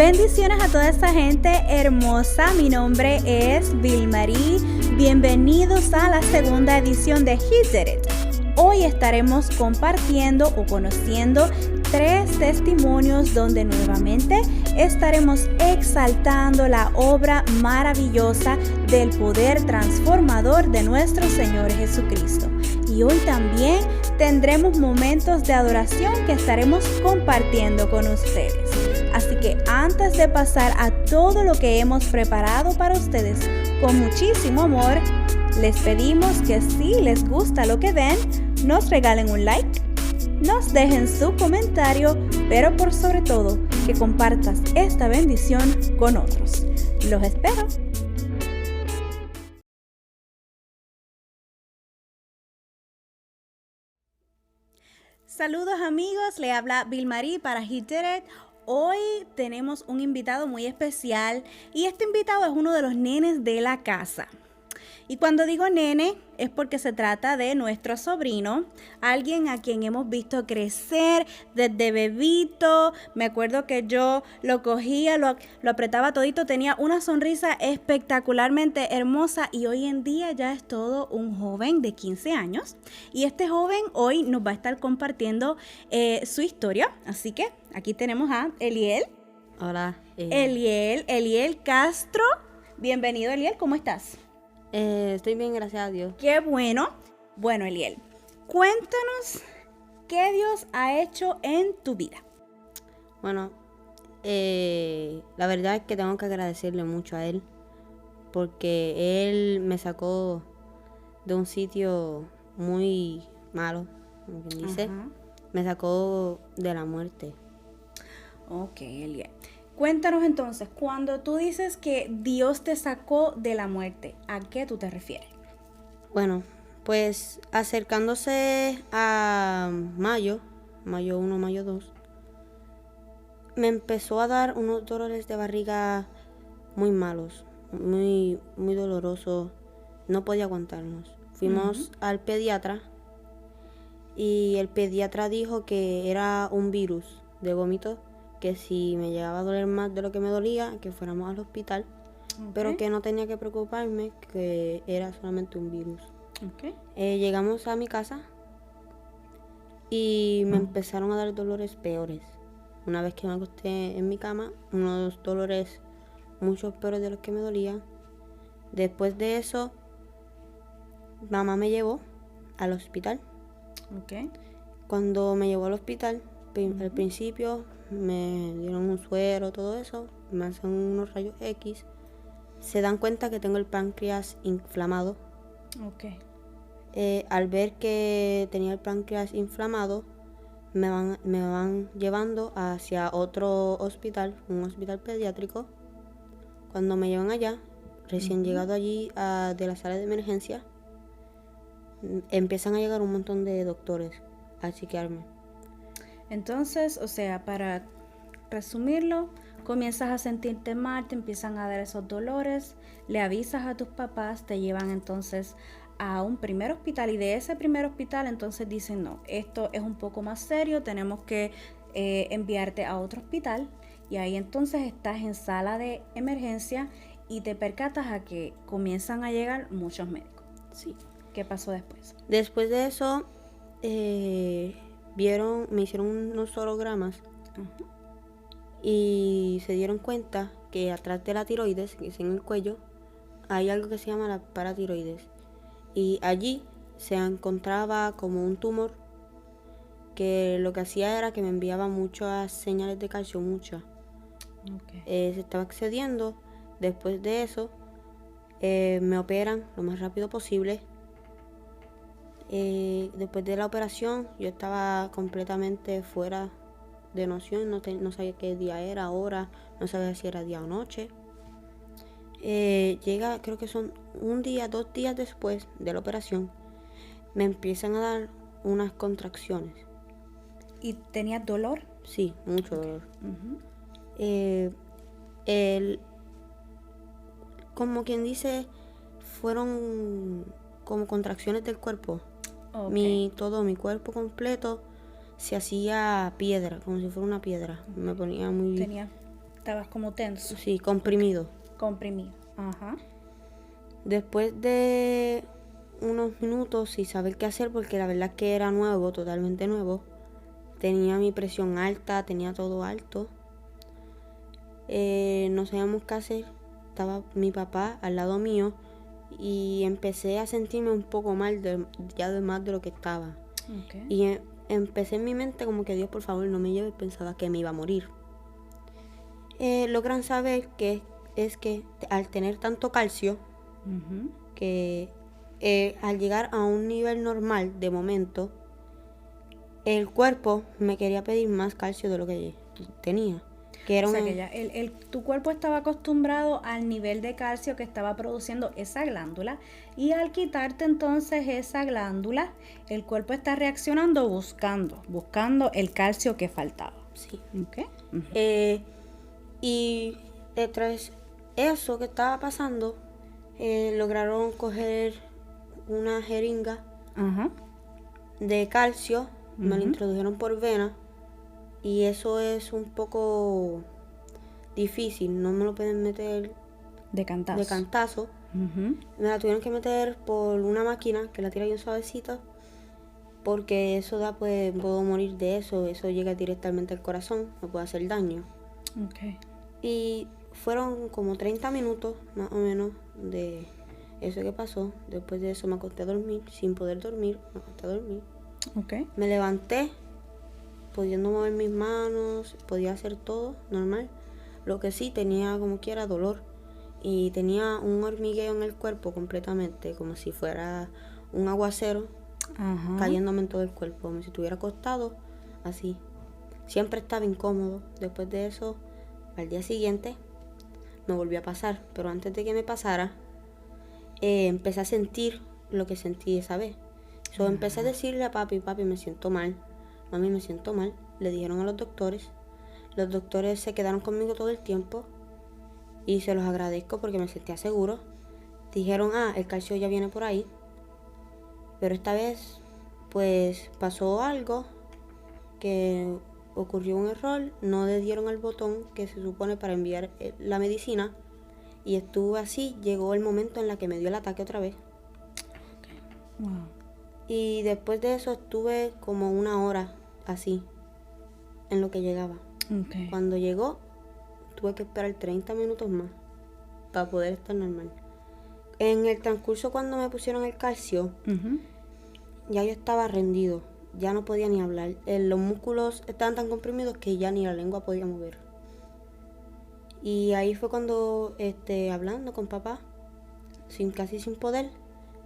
Bendiciones a toda esta gente hermosa. Mi nombre es Vilmarí. Bienvenidos a la segunda edición de He Did It. Hoy estaremos compartiendo o conociendo 3 testimonios donde nuevamente estaremos exaltando la obra maravillosa del poder transformador de nuestro Señor Jesucristo. Y hoy también tendremos momentos de adoración que estaremos compartiendo con ustedes. Así que antes de pasar a todo lo que hemos preparado para ustedes con muchísimo amor, les pedimos que si les gusta lo que ven, nos regalen un like, nos dejen su comentario, pero por sobre todo, que compartas esta bendición con otros. Los espero. Saludos amigos, le habla Vilmarí para He Did It. Hoy tenemos un invitado muy especial y este invitado es uno de los nenes de la casa. Y cuando digo nene es porque se trata de nuestro sobrino, alguien a quien hemos visto crecer desde bebito. Me acuerdo que yo lo cogía, lo apretaba todito, tenía una sonrisa espectacularmente hermosa y hoy en día ya es todo un joven de 15 años. Y este joven hoy nos va a estar compartiendo su historia, así que aquí tenemos a Eliel. Hola. Eliel Castro. Bienvenido, Eliel, ¿cómo estás? Estoy bien, gracias a Dios. ¡Qué bueno! Bueno, Eliel, cuéntanos qué Dios ha hecho en tu vida. Bueno, la verdad es que tengo que agradecerle mucho a Él, porque Él me sacó de un sitio muy malo, como quien dice. Ajá. Me sacó de la muerte. Ok, Eliel. Cuéntanos entonces, cuando tú dices que Dios te sacó de la muerte, ¿a qué tú te refieres? Bueno, pues acercándose a mayo 1, mayo 2, me empezó a dar unos dolores de barriga muy malos, muy dolorosos. No podía aguantarnos. Fuimos al pediatra y el pediatra dijo que era un virus de vómito, que si me llegaba a doler más de lo que me dolía, que fuéramos al hospital, pero que no tenía que preocuparme, que era solamente un virus. Llegamos a mi casa y me empezaron a dar dolores peores. Una vez que me acosté en mi cama, unos dolores mucho peores de los que me dolían. Después de eso, mamá me llevó al hospital. Cuando me llevó al hospital, al principio me dieron un suero, todo eso, me hacen unos rayos X, se dan cuenta que tengo el páncreas inflamado. Al ver que tenía el páncreas inflamado, me van llevando hacia otro hospital, un hospital pediátrico. Cuando me llevan allá, recién llegado allí de la sala de emergencia, empiezan a llegar un montón de doctores a chequearme. Entonces, o sea, para resumirlo, comienzas a sentirte mal, te empiezan a dar esos dolores, le avisas a tus papás, te llevan entonces a un primer hospital y de ese primer hospital entonces dicen, no, esto es un poco más serio, tenemos que enviarte a otro hospital y ahí entonces estás en sala de emergencia y te percatas a que comienzan a llegar muchos médicos. Sí. ¿Qué pasó después? Después de eso, me hicieron unos sonogramas y se dieron cuenta que atrás de la tiroides, que es en el cuello, hay algo que se llama la paratiroides. Y allí se encontraba como un tumor que lo que hacía era que me enviaba muchas señales de calcio, muchas. Se estaba excediendo. Después de eso, me operan lo más rápido posible. Después de la operación yo estaba completamente fuera de noción, no sabía qué día era, hora, no sabía si era día o noche. Llega, creo que son 2 días después de la operación, me empiezan a dar unas contracciones. ¿Y tenías dolor? Sí, mucho dolor. Como quien dice, fueron como contracciones del cuerpo. Todo mi cuerpo completo se hacía piedra, como si fuera una piedra. Me ponía muy... Estabas como tenso, Sí, comprimido. comprimido. Ajá. Después de unos minutos sin saber qué hacer, porque la verdad es que era nuevo, totalmente nuevo. Tenía mi presión alta, tenía todo alto. No sabíamos qué hacer. Estaba mi papá al lado mío y empecé a sentirme un poco mal, ya de más de lo que estaba. Okay. Y empecé en mi mente como que Dios, por favor, no me lleve. Pensaba que me iba a morir. Logran saber que es que al tener tanto calcio, Ujú. que al llegar a un nivel normal de momento, el cuerpo me quería pedir más calcio de lo que tenía. Que era O sea una- que ya tu cuerpo estaba acostumbrado al nivel de calcio que estaba produciendo esa glándula y al quitarte entonces esa glándula, el cuerpo está reaccionando buscando el calcio que faltaba. Sí. ¿Ok? Ujú. Y tras eso que estaba pasando, lograron coger una jeringa Ajá. de calcio, me la Ujú. introdujeron por vena y eso es un poco difícil, no me lo pueden meter De cantazo. de cantazo. Ujú. Me la tuvieron que meter por una máquina que la tira bien suavecita porque eso da, pues puedo morir de eso llega directamente al corazón, me puede hacer daño. Ok. Y fueron como 30 minutos más o menos de eso que pasó. Después de eso me acosté a dormir, sin poder dormir, me acosté a dormir. Ok. Me levanté, pudiendo mover mis manos, podía hacer todo normal. Lo que sí tenía como quiera dolor y tenía un hormigueo en el cuerpo completamente, como si fuera un aguacero Ajá. cayéndome en todo el cuerpo, como si estuviera acostado, así. Siempre estaba incómodo. Después de eso, al día siguiente, me volvió a pasar. Pero antes de que me pasara, empecé a sentir lo que sentí esa vez. So, empecé a decirle a papi, me siento mal. Mami, me siento mal. Le dijeron a los doctores. Los doctores se quedaron conmigo todo el tiempo. Y se los agradezco porque me sentía seguro. Dijeron, el calcio ya viene por ahí. Pero esta vez, pues, pasó algo que ocurrió un error, no le dieron al botón que se supone para enviar la medicina y estuve así, llegó el momento en la que me dio el ataque otra vez. Wow. Y después de eso estuve como una hora así, en lo que llegaba. Ok. Cuando llegó, tuve que esperar 30 minutos más para poder estar normal. En el transcurso cuando me pusieron el calcio, Ujú. ya yo estaba rendido, ya no podía ni hablar. Los músculos estaban tan comprimidos que ya ni la lengua podía mover. Y ahí fue cuando, hablando con papá, casi sin poder,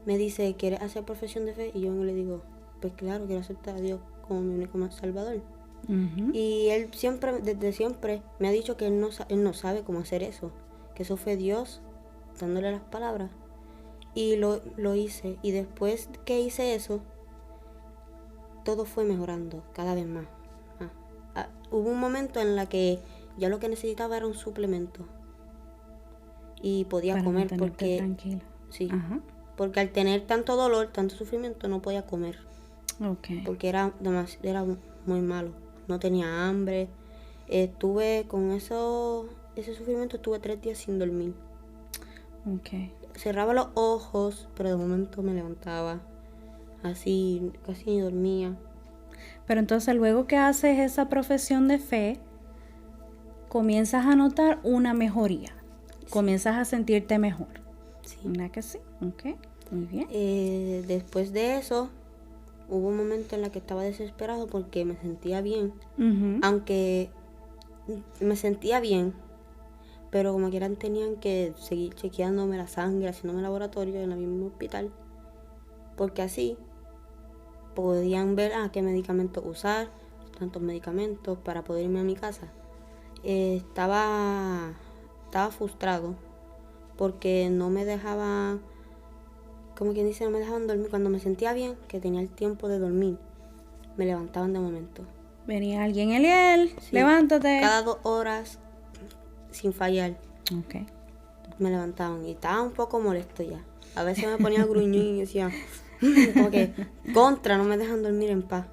me dice, ¿quieres hacer profesión de fe? Y yo le digo, pues claro, quiero aceptar a Dios como mi único salvador. Ujú. Y él siempre, desde siempre, me ha dicho que él no sabe cómo hacer eso, que eso fue Dios dándole las palabras. Y lo hice. Y después que hice eso, todo fue mejorando cada vez más. Hubo un momento en la que ya lo que necesitaba era un suplemento. Y podía Para comer mantenerte porque... tranquila. Sí. Ajá. Porque al tener tanto dolor, tanto sufrimiento, no podía comer. Ok. Porque era muy malo. No tenía hambre. Estuve con ese sufrimiento, estuve 3 días sin dormir. Ok. Cerraba los ojos, pero de momento me levantaba. Así, casi ni dormía. Pero entonces luego que haces esa profesión de fe, comienzas a notar una mejoría. Comienzas a sentirte mejor. Sí. ¿Verdad que sí? Ok. Muy bien. Después de eso, hubo un momento en la que estaba desesperado porque me sentía bien. Ujú. Aunque me sentía bien, pero como quieran tenían que seguir chequeándome la sangre, haciéndome laboratorio en el mismo hospital. Porque así podían ver qué medicamentos usar, tantos medicamentos para poder irme a mi casa. Estaba frustrado porque no me dejaban, como quien dice, no me dejaban dormir. Cuando me sentía bien, que tenía el tiempo de dormir, me levantaban de momento. Venía alguien, Eliel, Sí, levántate. Cada 2 horas, sin fallar, Ok. me levantaban y estaba un poco molesto ya. A veces me ponía gruñón y decía, como que no me dejan dormir en paz.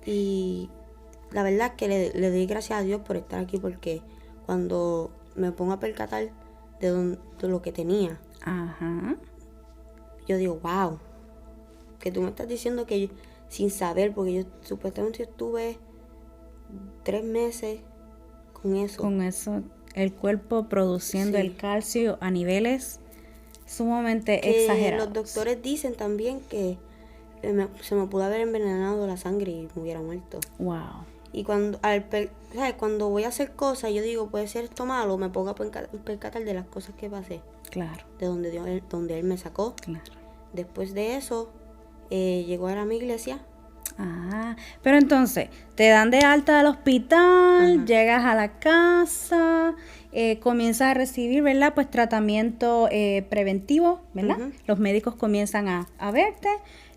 Y la verdad es que le doy gracias a Dios por estar aquí porque cuando me pongo a percatar de lo que tenía. Ajá. Yo digo, wow, que tú me estás diciendo que sin saber, porque yo supuestamente estuve 3 meses con eso. Con eso, el cuerpo produciendo Sí. el calcio a niveles sumamente Que exagerados. los doctores dicen también que se me pudo haber envenenado la sangre y me hubiera muerto. Wow. Y cuando ¿sabes? Cuando voy a hacer cosas, yo digo, puede ser esto malo, me pongo a percatar de las cosas que pasé, Claro, de donde él me sacó. claro. Después de eso, llegó a mi iglesia. Ah, pero entonces, te dan de alta del hospital, Ajá. llegas a la casa, comienzas a recibir, ¿verdad? Pues tratamiento preventivo, ¿verdad? Ujú. Los médicos comienzan a verte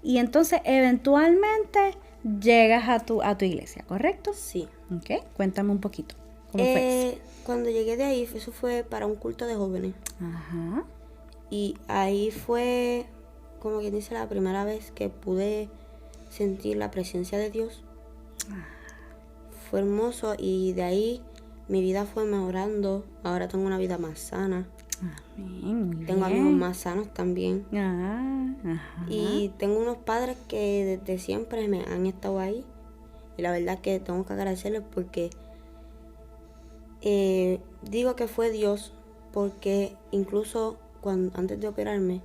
y entonces eventualmente llegas a tu iglesia, ¿correcto? Sí. Ok, cuéntame un poquito. ¿Cómo fue eso? Cuando llegué de ahí, eso fue para un culto de jóvenes. Ajá. Y ahí fue, como quien dice, la primera vez que pude sentir la presencia de Dios. Fue hermoso y de ahí mi vida fue mejorando. Ahora tengo una vida más sana. Amén, muy Tengo bien. amigos más sanos también. Ah, ajá. Y tengo unos padres que desde siempre me han estado ahí. Y la verdad que tengo que agradecerles porque digo que fue Dios, porque incluso antes de operarme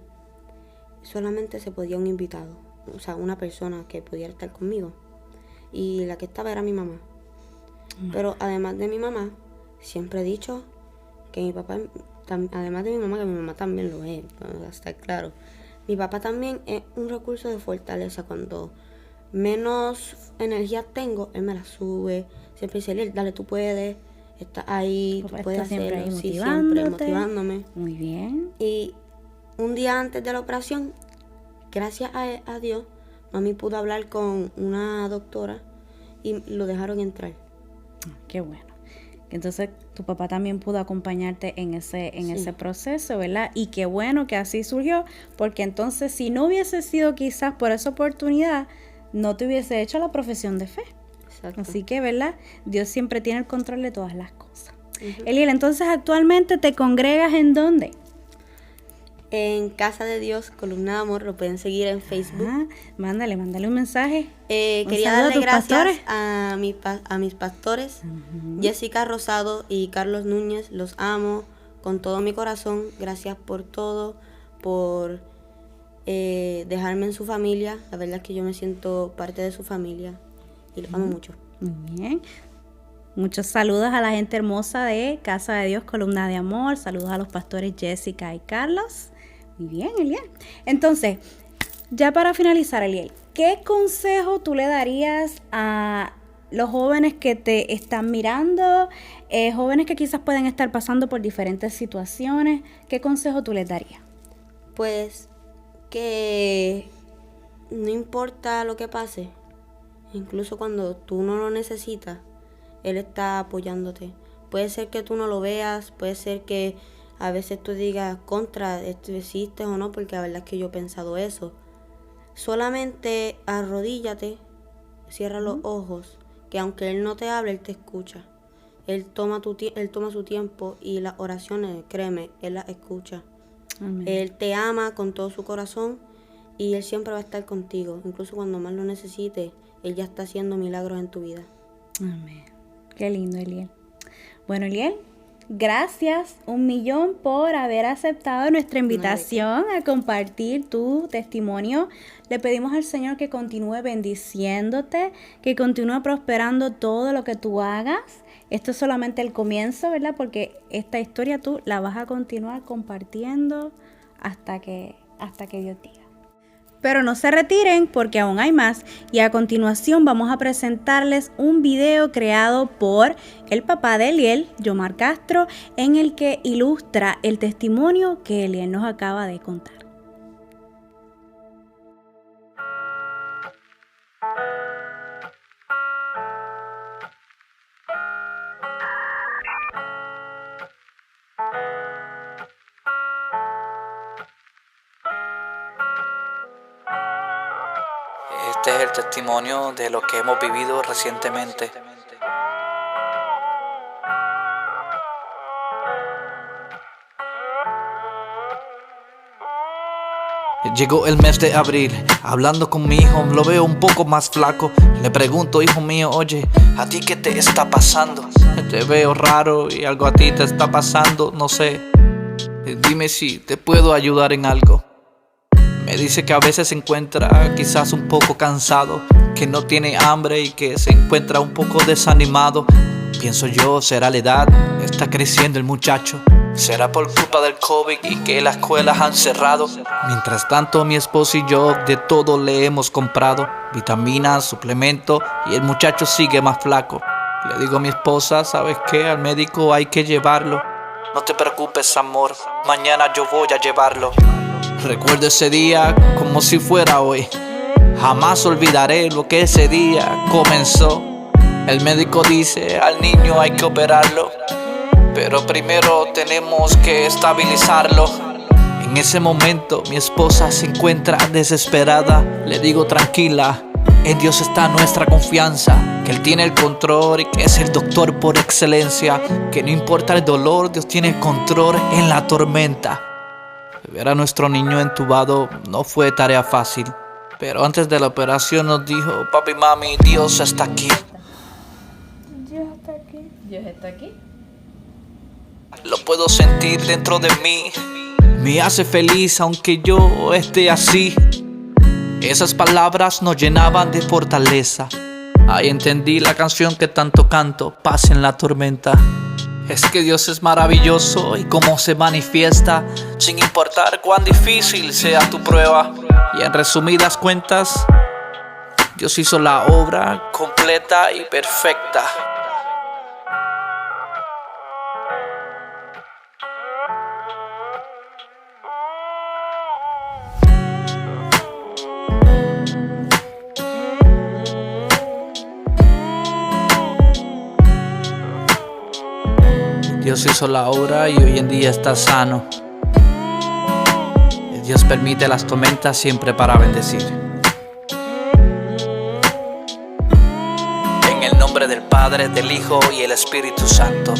solamente se podía un invitado, o sea, una persona que pudiera estar conmigo. Y la que estaba era mi mamá. Pero además de mi mamá, siempre he dicho que mi papá, además de mi mamá, que mi mamá también lo es, para estar claro. Mi papá también es un recurso de fortaleza. Cuando menos energía tengo, él me la sube. Siempre dice, Eliel, dale, tú puedes, estás ahí, Papá tú puedes está siempre hacerlo. ahí Sí, siempre motivándote. motivándome. Muy bien. Y un día antes de la operación, gracias a Dios, mami pudo hablar con una doctora y lo dejaron entrar. Qué bueno. Entonces tu papá también pudo acompañarte en ese proceso, ¿verdad? Y qué bueno que así surgió, porque entonces si no hubiese sido quizás por esa oportunidad, no te hubiese hecho la profesión de fe. Exacto. Así que, ¿verdad? Dios siempre tiene el control de todas las cosas. Ujú. Eliel, entonces actualmente te congregas ¿en dónde? En Casa de Dios, Columna de Amor, lo pueden seguir en Facebook. Ah, mándale un mensaje. Un Quería saludo a darle tus gracias pastores. a mis pastores, Jessica Rosado y Carlos Núñez. Los amo con todo mi corazón. Gracias por todo, por dejarme en su familia. La verdad es que yo me siento parte de su familia y los amo mucho. Muy bien. Muchos saludos a la gente hermosa de Casa de Dios, Columna de Amor. Saludos a los pastores Jessica y Carlos. Muy bien, Eliel. Entonces, ya para finalizar, Eliel, ¿qué consejo tú le darías a los jóvenes que te están mirando, jóvenes que quizás pueden estar pasando por diferentes situaciones? ¿Qué consejo tú les darías? Pues que no importa lo que pase, incluso cuando tú no lo necesitas, Él está apoyándote. Puede ser que tú no lo veas, puede ser que a veces tú digas contra, esto existe o no, porque la verdad es que yo he pensado eso. Solamente arrodíllate, cierra los ojos, que aunque Él no te hable, Él te escucha. Él toma su tiempo y las oraciones, créeme, Él las escucha. Amén. Él te ama con todo su corazón y Él siempre va a estar contigo. Incluso cuando más lo necesites, Él ya está haciendo milagros en tu vida. Amén. Qué lindo, Eliel. Bueno, Eliel, gracias 1,000,000 por haber aceptado nuestra invitación a compartir tu testimonio. Le pedimos al Señor que continúe bendiciéndote, que continúe prosperando todo lo que tú hagas. Esto es solamente el comienzo, ¿verdad? Porque esta historia tú la vas a continuar compartiendo hasta que Dios diga. Pero no se retiren porque aún hay más y a continuación vamos a presentarles un video creado por el papá de Eliel, Yomar Castro, en el que ilustra el testimonio que Eliel nos acaba de contar. Este es el testimonio de lo que hemos vivido recientemente. Llegó el mes de abril, hablando con mi hijo, lo veo un poco más flaco. Le pregunto, hijo mío, oye, ¿a ti qué te está pasando? Te veo raro y algo a ti te está pasando, no sé. Dime si te puedo ayudar en algo. Me dice que a veces se encuentra quizás un poco cansado, que no tiene hambre y que se encuentra un poco desanimado. Pienso yo, será la edad, está creciendo el muchacho. Será por culpa del COVID y que las escuelas han cerrado. Mientras tanto, mi esposo y yo de todo le hemos comprado, vitaminas, suplementos, y el muchacho sigue más flaco. Le digo a mi esposa, ¿sabes qué? Al médico hay que llevarlo. No te preocupes, amor, mañana yo voy a llevarlo. Recuerdo ese día como si fuera hoy. Jamás olvidaré lo que ese día comenzó. El médico dice, al niño hay que operarlo, pero primero tenemos que estabilizarlo. En ese momento mi esposa se encuentra desesperada. Le digo, tranquila, en Dios está nuestra confianza, que Él tiene el control y que es el doctor por excelencia, que no importa el dolor, Dios tiene el control en la tormenta. Ver a nuestro niño entubado no fue tarea fácil, pero antes de la operación nos dijo, papi, mami, Dios está aquí. Dios está aquí. Dios está aquí. Lo puedo sentir dentro de mí, me hace feliz aunque yo esté así. Esas palabras nos llenaban de fortaleza. Ahí entendí la canción que tanto canto, paz en la tormenta. Es que Dios es maravilloso y cómo se manifiesta, sin importar cuán difícil sea tu prueba. Y en resumidas cuentas, Dios hizo la obra completa y perfecta. Dios hizo la obra y hoy en día está sano. Dios permite las tormentas siempre para bendecir. En el nombre del Padre, del Hijo y el Espíritu Santo.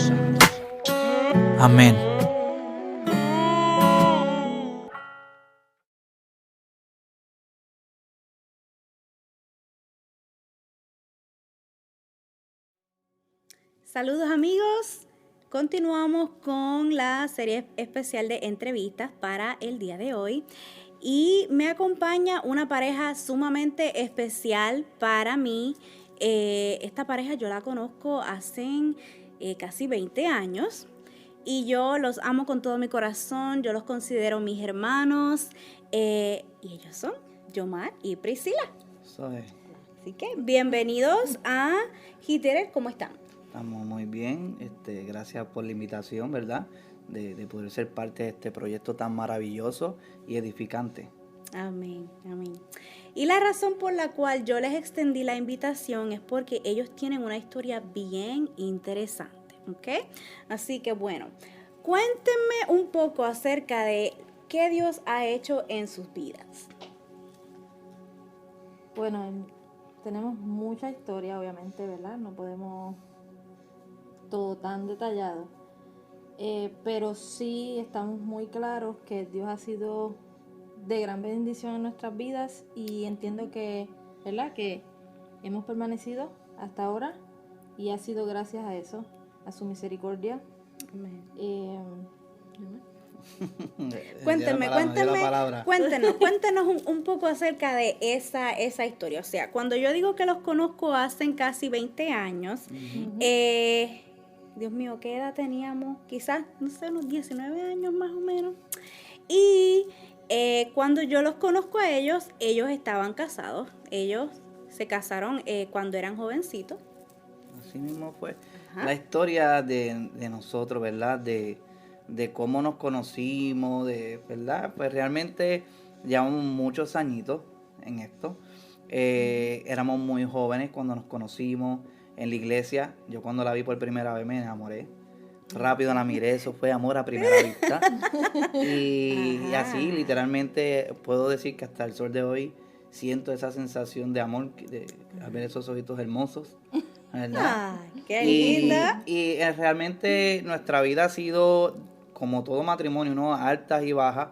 Amén. Saludos amigos, continuamos con la serie especial de entrevistas para el día de hoy y me acompaña una pareja sumamente especial para mí. Esta pareja yo la conozco hace casi 20 años y yo los amo con todo mi corazón, yo los considero mis hermanos y ellos son Yomar y Priscila. Así que bienvenidos a Hitler, ¿cómo están? Estamos muy bien, gracias por la invitación, ¿verdad? De poder ser parte de este proyecto tan maravilloso y edificante. Amén, amén. Y la razón por la cual yo les extendí la invitación es porque ellos tienen una historia bien interesante, ¿ok? Así que bueno, cuéntenme un poco acerca de qué Dios ha hecho en sus vidas. Bueno, tenemos mucha historia, obviamente, ¿verdad? No podemos todo tan detallado, pero sí estamos muy claros que Dios ha sido de gran bendición en nuestras vidas y entiendo que, ¿verdad?, que hemos permanecido hasta ahora y ha sido gracias a eso, a su misericordia. Amén. Cuéntenos un poco acerca de esa historia. O sea, cuando yo digo que los conozco hace casi 20 años, Dios mío, ¿qué edad teníamos? Quizás, no sé, unos 19 años más o menos. Y cuando yo los conozco a ellos, ellos estaban casados. Ellos se casaron cuando eran jovencitos. Así mismo fue. Ajá. La historia de nosotros, ¿verdad? De cómo nos conocimos, ¿verdad? Pues realmente llevamos muchos añitos en esto. Éramos muy jóvenes cuando nos conocimos en la iglesia. Yo cuando la vi por primera vez me enamoré. Rápido la miré, eso fue amor a primera vista. Y así, literalmente, puedo decir que hasta el sol de hoy siento esa sensación de amor, al ver esos ojitos hermosos, ¿verdad? ¡Ay, qué linda! Y realmente nuestra vida ha sido, como todo matrimonio, ¿no? Altas y bajas.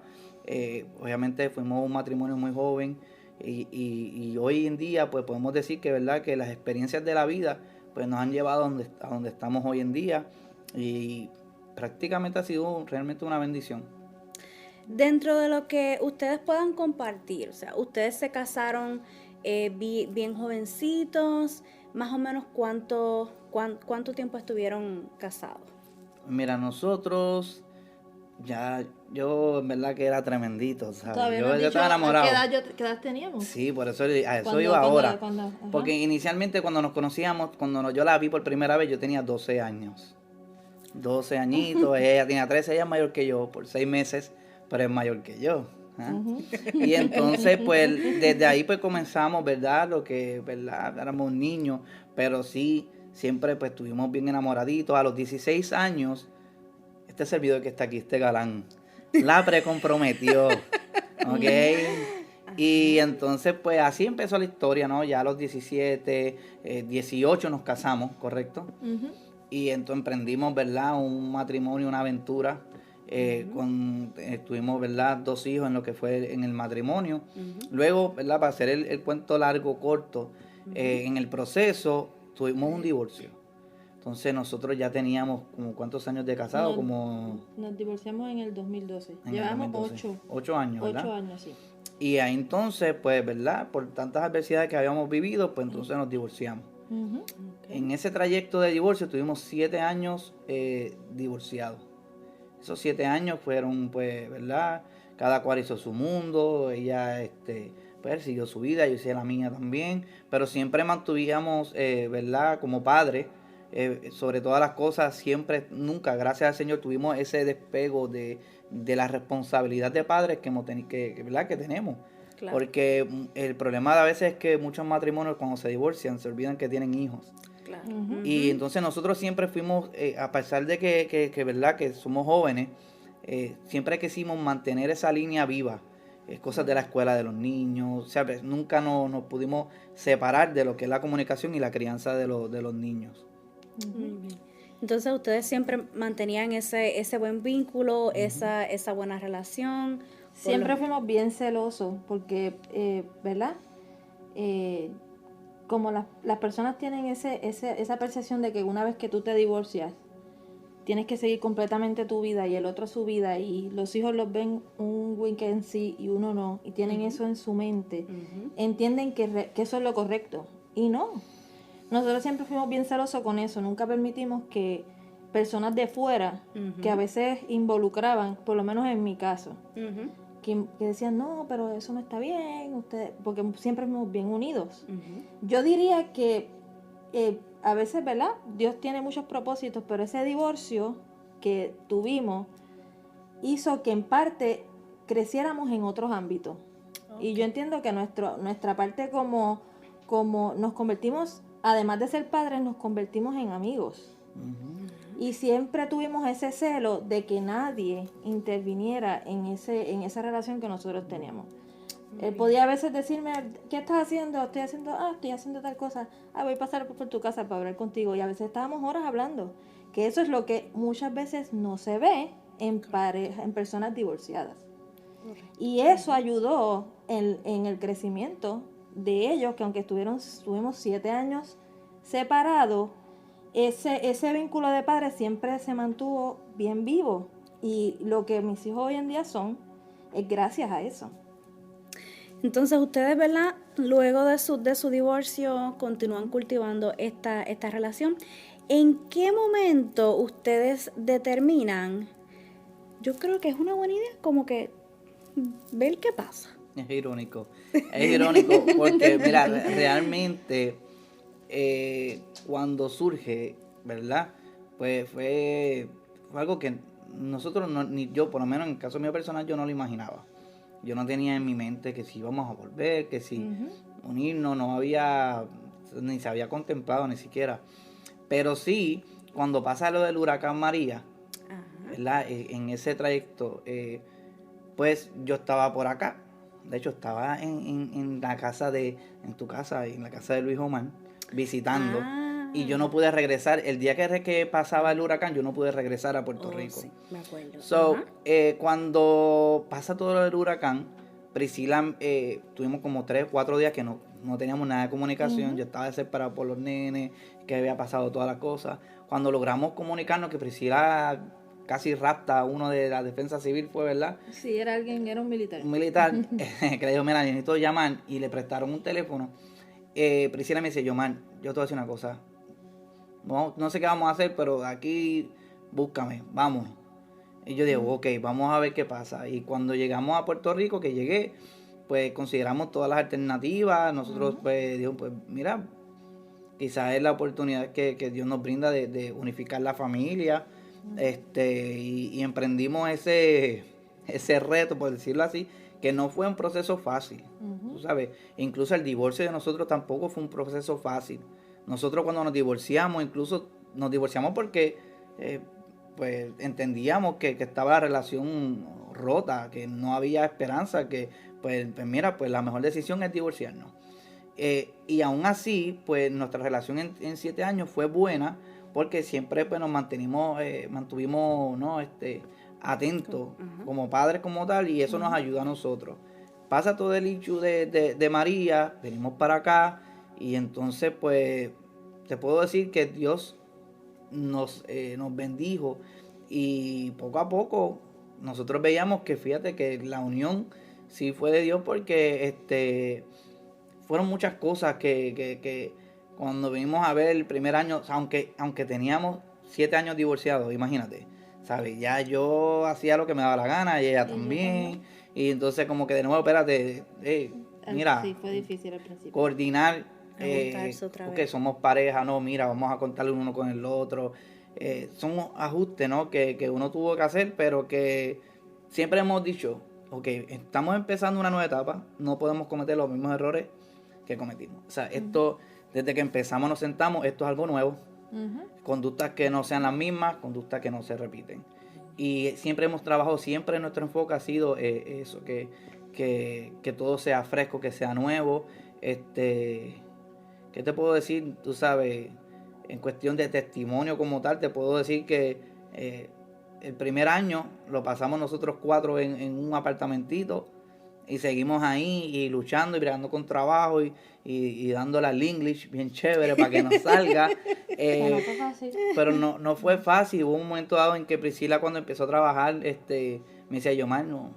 Obviamente fuimos un matrimonio muy joven y hoy en día pues podemos decir que, ¿verdad?, que las experiencias de la vida pues nos han llevado a donde estamos hoy en día y prácticamente ha sido realmente una bendición. Dentro de lo que ustedes puedan compartir, o sea, ustedes se casaron bien jovencitos, más o menos cuánto tiempo estuvieron casados. Mira, nosotros, yo en verdad que era tremendito, ¿sabes? Todavía no Yo has dicho estaba enamorado. ¿Qué edad teníamos? Sí, por eso a eso Cuando- iba cuando- ahora. ajá. Porque inicialmente cuando nos conocíamos, yo la vi por primera vez, yo tenía 12 años. 12 añitos, ella tenía 13, ella es mayor que yo por 6 meses, pero es mayor que yo. ¿Ah? Y entonces, pues, desde ahí pues comenzamos, ¿verdad? Lo que, ¿verdad? Éramos niños, pero sí, siempre pues estuvimos bien enamoraditos. A los 16 años, este servidor que está aquí, este galán, la precomprometió, ¿ok? Y entonces, pues, así empezó la historia, ¿no? Ya a los 17, 18 nos casamos, ¿correcto? Ujú. Y entonces emprendimos, ¿verdad?, un matrimonio, una aventura. Tuvimos, ¿verdad?, 2 hijos en lo que fue en el matrimonio. Luego, ¿verdad?, para hacer el cuento largo, corto, en el proceso tuvimos un divorcio. Entonces nosotros ya teníamos como ¿cuántos años de casado? Nos divorciamos en el 2012. En el Llevamos 2012. 8. 8 años, ¿verdad? 8 años, sí. Y ahí entonces, pues, ¿verdad?, por tantas adversidades que habíamos vivido, pues entonces nos divorciamos. Ujú. En ese trayecto de divorcio tuvimos 7 años divorciados. Esos 7 años fueron, pues, ¿verdad? Cada cual hizo su mundo, ella, pues, siguió su vida, yo hice la mía también, pero siempre mantuvimos, ¿verdad?, como padres, sobre todas las cosas, siempre, nunca, gracias al Señor, tuvimos ese despego de la responsabilidad de padres que ¿verdad?, que tenemos. Claro. Porque el problema a veces es que muchos matrimonios cuando se divorcian se olvidan que tienen hijos. Claro. Ujú. Y entonces nosotros siempre fuimos, a pesar de que verdad que somos jóvenes, siempre quisimos mantener esa línea viva. Cosas de la escuela de los niños, o sea, pues, nunca nos pudimos separar de lo que es la comunicación y la crianza de los niños. Muy bien. Entonces ustedes siempre mantenían ese buen vínculo, esa buena relación. Siempre fuimos bien celosos porque, ¿verdad? Como las personas tienen esa percepción de que una vez que tú te divorcias, tienes que seguir completamente tu vida y el otro su vida y los hijos los ven un weekend sí y uno no y tienen eso en su mente, entienden que eso es lo correcto y no. Nosotros siempre fuimos bien celosos con eso, nunca permitimos que personas de fuera que a veces involucraban, por lo menos en mi caso, que decían, no, pero eso no está bien, ustedes, porque siempre fuimos bien unidos. Yo diría que a veces, ¿verdad? Dios tiene muchos propósitos, pero ese divorcio que tuvimos hizo que en parte creciéramos en otros ámbitos. Y yo entiendo que nuestra parte como nos convertimos, además de ser padres, nos convertimos en amigos. Y siempre tuvimos ese celo de que nadie interviniera en esa relación que nosotros teníamos. Él podía a veces decirme, ¿qué estás haciendo? Estoy haciendo tal cosa. Voy a pasar por tu casa para hablar contigo. Y a veces estábamos horas hablando. Que eso es lo que muchas veces no se ve en personas divorciadas. Y eso ayudó en el crecimiento de ellos, que aunque estuvimos 7 años separados, ese vínculo de padres siempre se mantuvo bien vivo. Y lo que mis hijos hoy en día son, es gracias a eso. Entonces ustedes, ¿verdad? Luego de su divorcio continúan cultivando esta relación. ¿En qué momento ustedes determinan? Yo creo que es una buena idea como que ver qué pasa. Es irónico porque, mira, realmente cuando surge, ¿verdad? Pues fue algo que nosotros, ni yo, por lo menos en el caso mío personal, yo no lo imaginaba. Yo no tenía en mi mente que si íbamos a volver, que si unirnos, no había, ni se había contemplado ni siquiera. Pero sí, cuando pasa lo del huracán María, ¿verdad? En ese trayecto, pues yo estaba por acá. De hecho, estaba en la casa en tu casa, en la casa de Luis Omar, visitando. y yo no pude regresar. El día que pasaba el huracán, yo no pude regresar a Puerto Rico. Sí, me acuerdo. So, Ajá. Cuando pasa todo el huracán, Priscila, tuvimos como 3 o 4 días que no teníamos nada de comunicación. Yo estaba desesperado por los nenes, que había pasado todas las cosas. Cuando logramos comunicarnos, que Priscila casi rapta a uno de la defensa civil, fue verdad, Sí, era un militar. un militar, que le dijo, mira, necesito llamar, y le prestaron un teléfono. Priscila me dice, Yomar, yo te voy a decir una cosa, no sé qué vamos a hacer, pero aquí búscame, vamos. Y yo digo, ok, vamos a ver qué pasa. Y cuando llegamos a Puerto Rico, que llegué, pues consideramos todas las alternativas. Nosotros pues dijimos, pues mira, quizás es la oportunidad que Dios nos brinda de unificar la familia. Y emprendimos ese reto, por decirlo así, que no fue un proceso fácil. Tú sabes, incluso el divorcio de nosotros tampoco fue un proceso fácil. Nosotros cuando nos divorciamos, incluso nos divorciamos porque pues entendíamos que estaba la relación rota, que no había esperanza, que pues mira, pues la mejor decisión es divorciarnos. Y aún así, pues nuestra relación en 7 años fue buena, porque siempre pues nos mantuvimos, ¿no? Atentos como padres como tal, y eso nos ayuda a nosotros. Pasa todo el issue de María, venimos para acá, y entonces pues te puedo decir que Dios nos bendijo, y poco a poco nosotros veíamos que, fíjate, que la unión sí fue de Dios, porque fueron muchas cosas que cuando vinimos a ver el primer año, aunque teníamos 7 años divorciados, imagínate, ¿sabes? Ya yo hacía lo que me daba la gana, y ella también, y entonces como que de nuevo, espérate, mira, Sí, fue difícil al principio. coordinar, Ajustarse otra porque vez. somos pareja, no, mira, vamos a contarle uno con el otro. Son ajustes, ¿no? que uno tuvo que hacer, pero que siempre hemos dicho, ok, estamos empezando una nueva etapa, no podemos cometer los mismos errores que cometimos. O sea, esto, desde que empezamos nos sentamos, esto es algo nuevo, conductas que no sean las mismas, conductas que no se repiten. Y siempre hemos trabajado, siempre nuestro enfoque ha sido eso, que todo sea fresco, que sea nuevo. ¿Qué te puedo decir? Tú sabes, en cuestión de testimonio como tal, te puedo decir que el primer año lo pasamos nosotros 4 en un apartamentito, y seguimos ahí y luchando y bregando con trabajo y dándole al English bien chévere para que nos salga. Pero no fue fácil. Pero no fue fácil. Hubo un momento dado en que Priscila, cuando empezó a trabajar, me decía, Yomar, no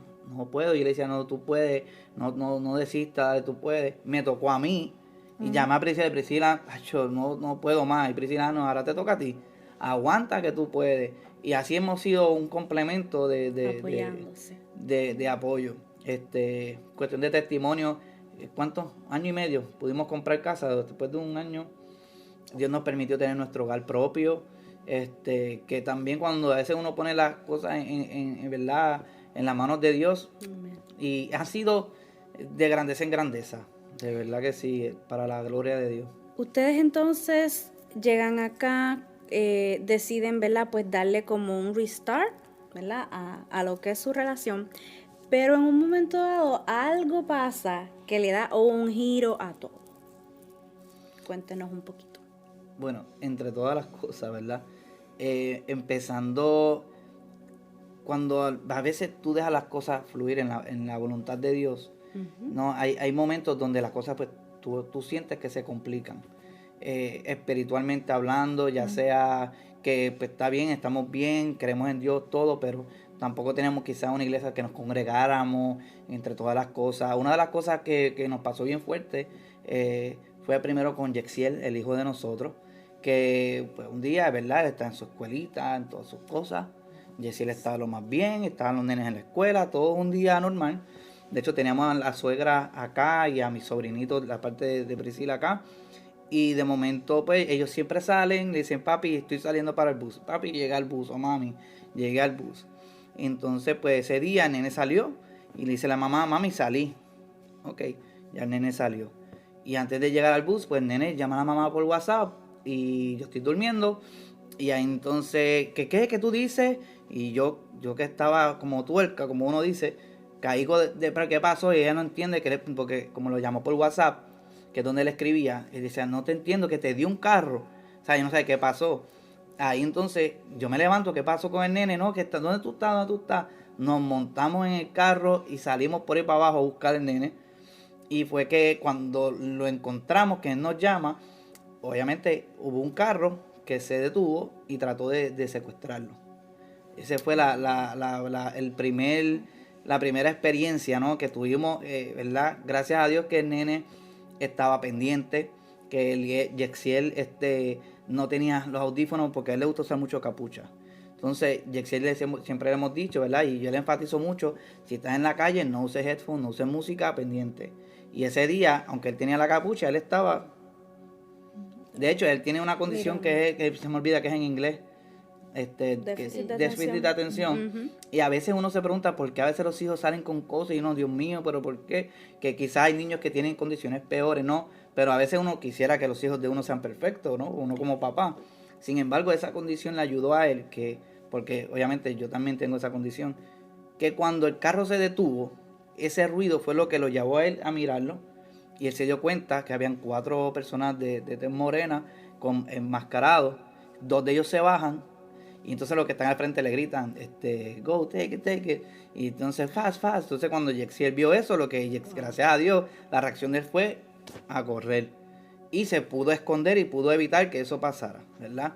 puedo. Y yo le decía, no, tú puedes, no desistas, dale, tú puedes. Me tocó a mí. Y llamé a Priscila, Acho, no puedo más. Y Priscila, no, ahora te toca a ti. Aguanta que tú puedes. Y así hemos sido un complemento Apoyándose. de apoyo. Cuestión de testimonio, ¿cuántos? Año y medio pudimos comprar casa. Después de un año Dios nos permitió tener nuestro hogar propio, que también cuando a veces uno pone las cosas en verdad en las manos de Dios, y ha sido de grandeza en grandeza, de verdad que sí, para la gloria de Dios. Ustedes entonces llegan acá, deciden, ¿verdad? Pues darle como un restart, ¿verdad? A lo que es su relación. Pero en un momento dado algo pasa que le da un giro a todo. Cuéntenos un poquito. Bueno, entre todas las cosas, ¿verdad? Empezando, cuando a veces tú dejas las cosas fluir en la voluntad de Dios, ¿no? Hay momentos donde las cosas, pues, tú sientes que se complican. Espiritualmente hablando, ya sea que pues, está bien, estamos bien, creemos en Dios, todo, pero tampoco tenemos quizás una iglesia que nos congregáramos entre todas las cosas. Una de las cosas que nos pasó bien fuerte fue primero con Yexiel, el hijo de nosotros, que pues, un día, ¿verdad? Él está en su escuelita, en todas sus cosas. Yexiel estaba lo más bien, estaban los nenes en la escuela, todo un día normal. De hecho, teníamos a la suegra acá y a mis sobrinitos, la parte de Priscila acá. Y de momento, pues, ellos siempre salen, le dicen, papi, estoy saliendo para el bus. Papi, llega al bus, o mami, llegué al bus. Entonces, pues, ese día el nene salió y le dice a la mamá, mami, salí. Ok, ya el nene salió. Y antes de llegar al bus, pues, el nene llama a la mamá por WhatsApp y yo estoy durmiendo. Y ahí entonces, ¿qué tú dices? Y yo que estaba como tuerca, como uno dice, caigo pero ¿qué pasó? Y ella no entiende, porque como lo llamó por WhatsApp, que es donde él escribía, él decía, no te entiendo, que te dio un carro. O sea, yo no sé qué pasó. Ahí entonces yo me levanto, ¿qué pasó con el nene? No, ¿dónde tú estás? ¿Dónde tú estás? Nos montamos en el carro y salimos por ahí para abajo a buscar al nene. Y fue que cuando lo encontramos, que él nos llama, obviamente hubo un carro que se detuvo y trató de secuestrarlo. Ese fue la primera experiencia, ¿no?, que tuvimos, ¿verdad? Gracias a Dios que el nene estaba pendiente, que el Yexiel no tenía los audífonos porque a él le gusta usar mucho capucha. Entonces, Yexiel siempre le hemos dicho, ¿verdad? Y yo le enfatizo mucho, si estás en la calle, no uses headphones, no uses música, pendiente. Y ese día, aunque él tenía la capucha, él estaba... De hecho, él tiene una condición que se me olvida que es en inglés. Déficit de atención. Ujú. Y a veces uno se pregunta por qué a veces los hijos salen con cosas y uno, Dios mío, pero ¿por qué? Que quizás hay niños que tienen condiciones peores, ¿no? Pero a veces uno quisiera que los hijos de uno sean perfectos, ¿no? Uno como papá. Sin embargo, esa condición le ayudó a él, porque obviamente yo también tengo esa condición, que cuando el carro se detuvo, ese ruido fue lo que lo llevó a él a mirarlo, y él se dio cuenta que habían 4 personas de tez morena enmascarados. 2 de ellos se bajan, y entonces los que están al frente le gritan, go, take it. Y entonces, fast. Entonces cuando Yexiel vio eso, gracias a Dios, la reacción de él fue a correr. Y se pudo esconder y pudo evitar que eso pasara, ¿verdad?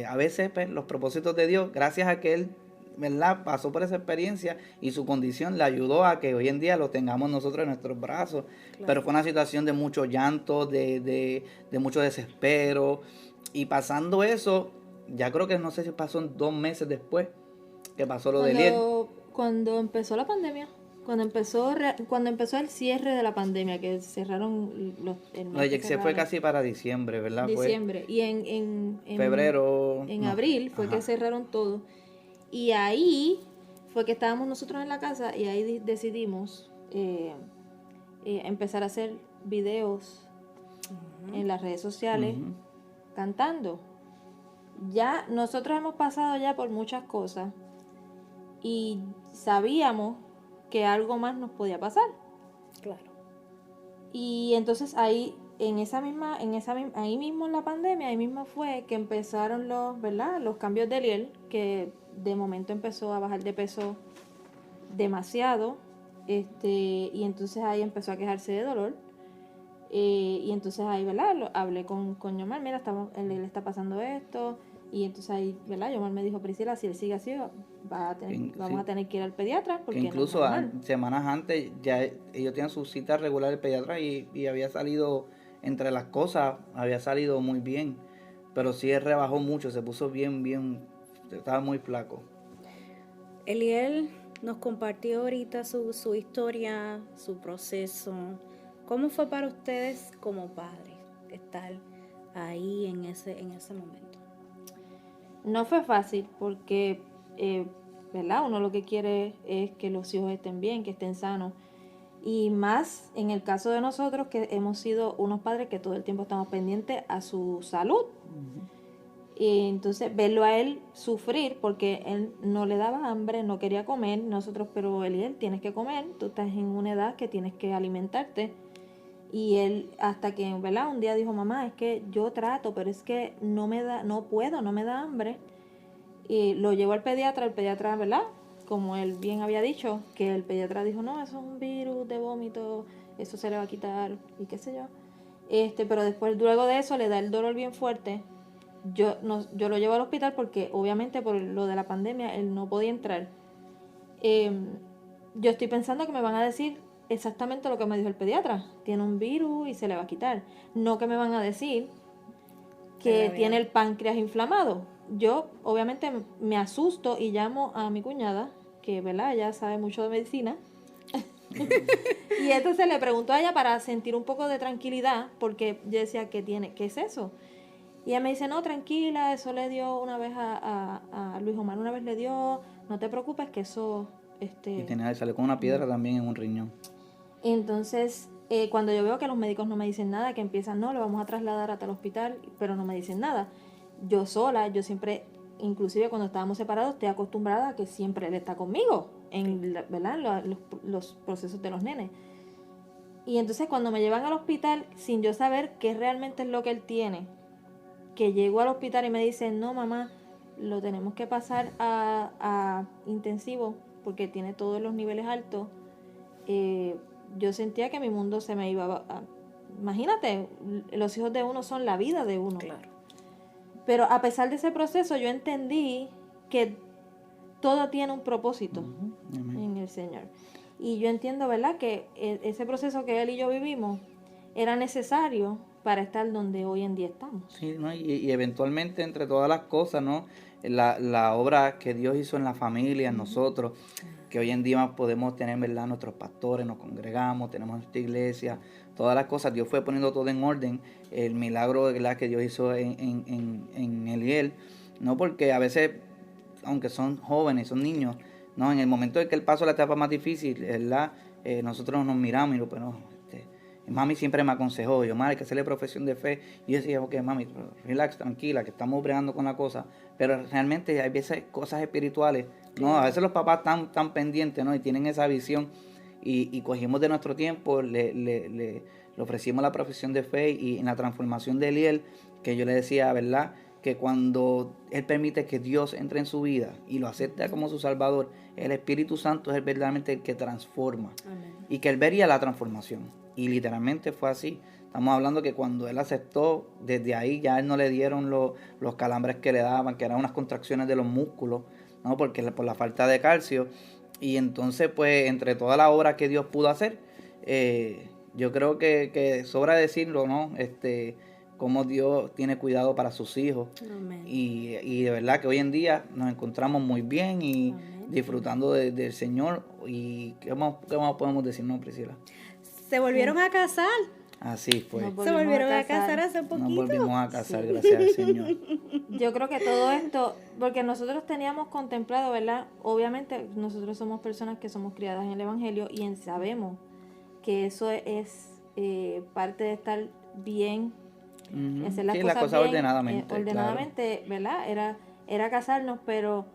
A veces, pues, los propósitos de Dios, gracias a que él, ¿verdad?, pasó por esa experiencia y su condición le ayudó a que hoy en día lo tengamos nosotros en nuestros brazos. Claro. Pero fue una situación de mucho llanto, de mucho desespero. Y pasando eso, ya creo que no sé si pasó 2 meses después que pasó lo de Eliel. Cuando empezó la pandemia, cuando empezó el cierre de la pandemia, que cerraron Lo de se fue casi para diciembre, ¿verdad? Diciembre. Y en febrero. En abril fue que cerraron todo. Y ahí fue que estábamos nosotros en la casa y ahí decidimos empezar a hacer videos en las redes sociales cantando. Ya nosotros hemos pasado ya por muchas cosas y sabíamos que algo más nos podía pasar. Claro. Y entonces ahí ahí mismo en la pandemia, ahí mismo fue que empezaron los cambios de Eliel, que de momento empezó a bajar de peso demasiado, y entonces ahí empezó a quejarse de dolor. Y entonces ahí, ¿verdad?, hablé con Yomar, mira, él le está pasando esto. Y entonces ahí, ¿verdad?, Yomar me dijo, Priscila, si él sigue así, vamos a tener que ir al pediatra. Porque que incluso semanas antes ya ellos tenían su cita regular del pediatra y había salido, entre las cosas, había salido muy bien. Pero sí él rebajó mucho, se puso bien, estaba muy flaco. Eliel nos compartió ahorita su historia, su proceso. ¿Cómo fue para ustedes como padres estar ahí en ese momento? No fue fácil porque, ¿verdad?, uno lo que quiere es que los hijos estén bien, que estén sanos. Y más en el caso de nosotros, que hemos sido unos padres que todo el tiempo estamos pendientes a su salud. Y entonces verlo a él sufrir porque él no le daba hambre, no quería comer. Nosotros, pero Eliel, tienes que comer, tú estás en una edad que tienes que alimentarte. Y él, hasta que, ¿verdad?, un día dijo, mamá, es que yo trato, pero es que no me da hambre. Y lo llevó al pediatra, ¿verdad?, como él bien había dicho, que el pediatra dijo, no, eso es un virus de vómito, eso se le va a quitar, y qué sé yo. Pero después, luego de eso, le da el dolor bien fuerte. Yo lo llevo al hospital porque, obviamente, por lo de la pandemia, él no podía entrar. Yo estoy pensando que me van a decir exactamente lo que me dijo el pediatra. Tiene un virus y se le va a quitar. No que me van a decir que tiene el páncreas inflamado. Yo, obviamente, me asusto y llamo a mi cuñada, que, ¿verdad?, ella sabe mucho de medicina. Y entonces le pregunto a ella para sentir un poco de tranquilidad, porque yo decía, ¿qué es eso? Y ella me dice, no, tranquila, eso le dio una vez a Luis Omar, una vez le dio, no te preocupes que eso... Y salió con una piedra también en un riñón. Entonces, cuando yo veo que los médicos no me dicen nada, que empiezan, no, lo vamos a trasladar hasta el hospital, pero no me dicen nada. Yo sola, yo siempre, inclusive cuando estábamos separados, estoy acostumbrada a que siempre él está conmigo, ¿verdad?, los procesos de los nenes. Y entonces cuando me llevan al hospital, sin yo saber qué realmente es lo que él tiene, que llego al hospital y me dicen, no mamá, lo tenemos que pasar a intensivo porque tiene todos los niveles altos, yo sentía que mi mundo se me iba imagínate, los hijos de uno son la vida de uno. Claro. Pero a pesar de ese proceso yo entendí que todo tiene un propósito en el Señor. Y yo entiendo, ¿verdad?, que ese proceso que él y yo vivimos era necesario para estar donde hoy en día estamos. Sí, ¿no? Y eventualmente entre todas las cosas, ¿no? La obra que Dios hizo en la familia, en nosotros, que hoy en día podemos tener, ¿verdad?, nuestros pastores, nos congregamos, tenemos esta iglesia, todas las cosas, Dios fue poniendo todo en orden, el milagro, ¿verdad?, que Dios hizo en Eliel, ¿no? Porque a veces, aunque son jóvenes, son niños, ¿no? En el momento en que él pasó la etapa más difícil, ¿verdad?, nosotros nos miramos y digo, pero mami siempre me aconsejó, yo, madre, hay que hacerle profesión de fe. Y yo decía, ok, mami, relax, tranquila, que estamos bregando con la cosa. Pero realmente hay veces cosas espirituales, ¿no? A veces los papás están pendientes, ¿no? Y tienen esa visión. Y cogimos de nuestro tiempo, le ofrecimos la profesión de fe y en la transformación de Eliel, que yo le decía, ¿verdad?, que cuando él permite que Dios entre en su vida y lo acepta como su Salvador, el Espíritu Santo es verdaderamente el que transforma. Amén. Y que él vería la transformación. Y literalmente fue así. Estamos hablando que cuando él aceptó, desde ahí ya él no le dieron los calambres que le daban, que eran unas contracciones de los músculos, ¿no? Porque por la falta de calcio. Y entonces, pues, entre toda la obra que Dios pudo hacer, yo creo que sobra decirlo, ¿no? Cómo Dios tiene cuidado para sus hijos. Amén. Y de verdad que hoy en día nos encontramos muy bien y amén, disfrutando del Señor. ¿Y qué más podemos decir, no, Priscila? Se volvieron a casar. Así fue. Se volvieron a casar hace poquito. Nos volvimos a casar, sí, gracias al Señor. Yo creo que todo esto, porque nosotros teníamos contemplado, ¿verdad? Obviamente nosotros somos personas que somos criadas en el Evangelio y sabemos que eso es parte de estar bien, hacer las cosas bien, ordenadamente, claro, ¿verdad? Era casarnos, pero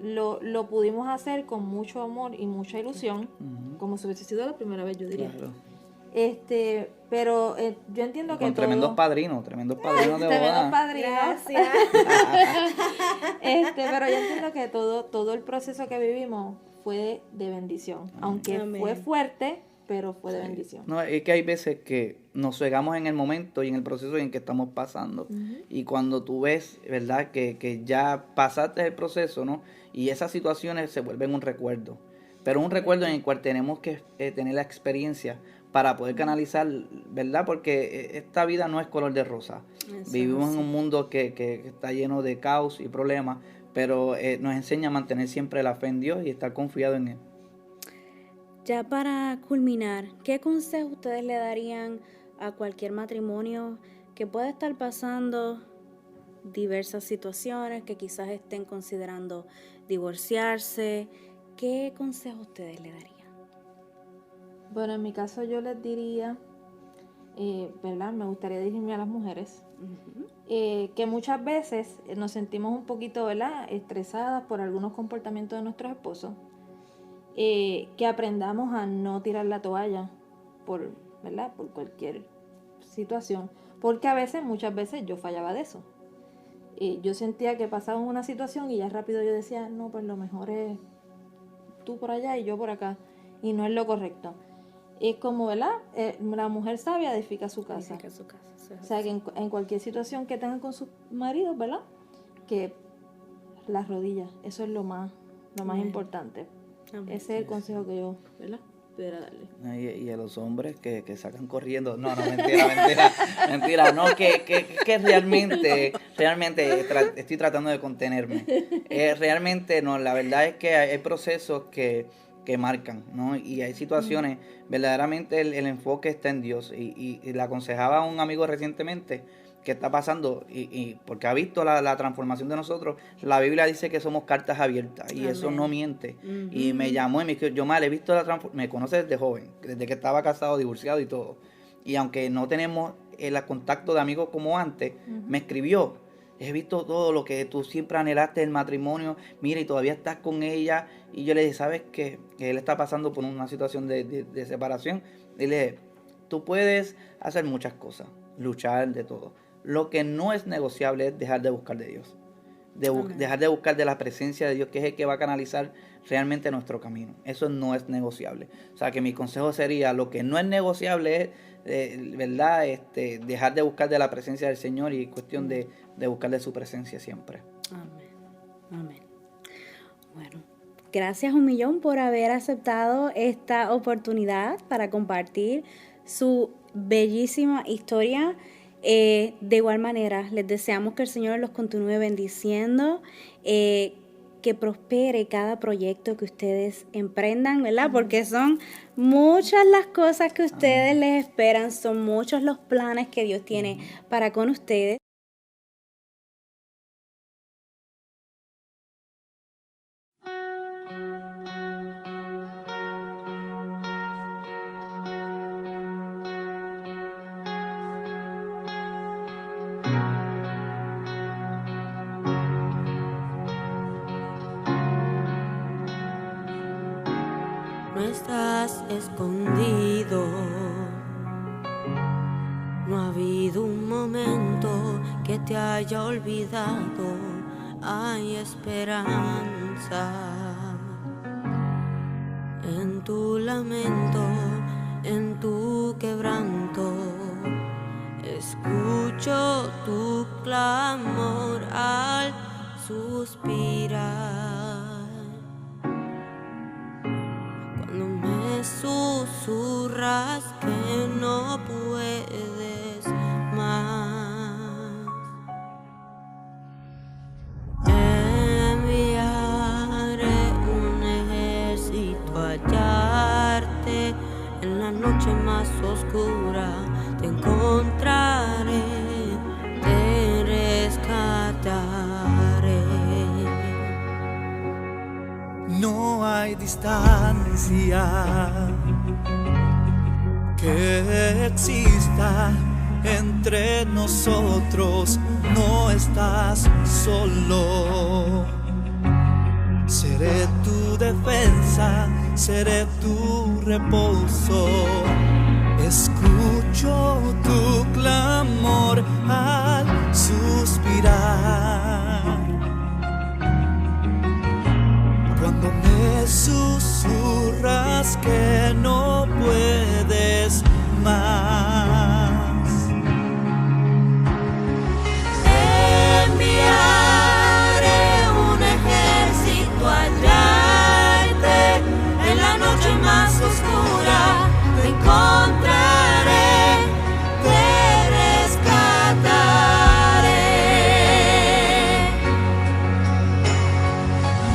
lo pudimos hacer con mucho amor y mucha ilusión, como si hubiese sido la primera vez, yo diría. Claro. Pero yo entiendo que con tremendos padrinos de boda. Tremendos padrinos. Gracias. Pero yo entiendo que todo el proceso que vivimos fue de bendición, aunque amén, fue fuerte, pero fue de bendición. No, es que hay veces que nos cegamos en el momento y en el proceso en que estamos pasando. Y cuando tú ves, ¿verdad?, que ya pasaste el proceso, ¿no? Y esas situaciones se vuelven un recuerdo. Pero un recuerdo en el cual tenemos que tener la experiencia para poder canalizar, ¿verdad? Porque esta vida no es color de rosa. Eso, vivimos en un mundo que está lleno de caos y problemas, pero nos enseña a mantener siempre la fe en Dios y estar confiado en Él. Ya para culminar, ¿qué consejo ustedes le darían a cualquier matrimonio que pueda estar pasando diversas situaciones, que quizás estén considerando divorciarse? ¿Qué consejo ustedes le darían? Bueno, en mi caso yo les diría, ¿verdad? Me gustaría dirigirme a las mujeres, que muchas veces nos sentimos un poquito, ¿verdad?, estresadas por algunos comportamientos de nuestros esposos. Que aprendamos a no tirar la toalla ¿verdad?, por cualquier situación, porque muchas veces yo fallaba de eso. Yo sentía que pasaba una situación y ya rápido yo decía, no, pues lo mejor es tú por allá y yo por acá, y no es lo correcto. Es como, ¿verdad?, la mujer sabia edifica su casa. O sea, que en cualquier situación que tengan con sus maridos, ¿verdad?, que las rodillas, eso es lo más importante. Amén. Ese es el consejo que yo, ¿verdad?, pudiera darle. Y a los hombres que sacan corriendo. No, mentira. No, que realmente estoy tratando de contenerme. Realmente no, la verdad es que hay procesos que marcan, ¿no? Y hay situaciones, verdaderamente el enfoque está en Dios. Y le aconsejaba a un amigo recientemente que está pasando, y porque ha visto la transformación de nosotros. La Biblia dice que somos cartas abiertas, y amén, eso no miente. Y me llamó y me dijo, yo mal he visto la transformación. Me conoce desde joven, desde que estaba casado, divorciado y todo. Y aunque no tenemos el contacto de amigos como antes, me escribió, he visto todo lo que tú siempre anhelaste, el matrimonio, mira, y todavía estás con ella. Y yo le dije, ¿sabes qué? Que él está pasando por una situación de separación. Y le dije, tú puedes hacer muchas cosas, luchar de todo, Lo que no es negociable es dejar de buscar de Dios. Dejar de buscar de la presencia de Dios, que es el que va a canalizar realmente nuestro camino. Eso no es negociable. O sea, que mi consejo sería, lo que no es negociable es, ¿verdad? Dejar de buscar de la presencia del Señor, y cuestión de buscar de su presencia siempre. Amén. Bueno, gracias un millón por haber aceptado esta oportunidad para compartir su bellísima historia. De igual manera, les deseamos que el Señor los continúe bendiciendo, que prospere cada proyecto que ustedes emprendan, ¿verdad? Porque son muchas las cosas que ustedes les esperan, son muchos los planes que Dios tiene para con ustedes. No estás escondido, no ha habido un momento que te haya olvidado, hay esperanza en tu lamento, en tu quebranto. Escucho tu clamor al suspirar. Cuando me susurras que no puedes más, enviaré un ejército a hallarte. En la noche más oscura te encontraré, te rescataré. No hay distancia que exista entre nosotros, no estás solo. Seré tu defensa, seré tu reposo. Escucho tu clamor al suspirar. Cuando me susurras que no puedes más, enviaré un ejército a hallarte. En la noche más oscura te encontraré, te rescataré.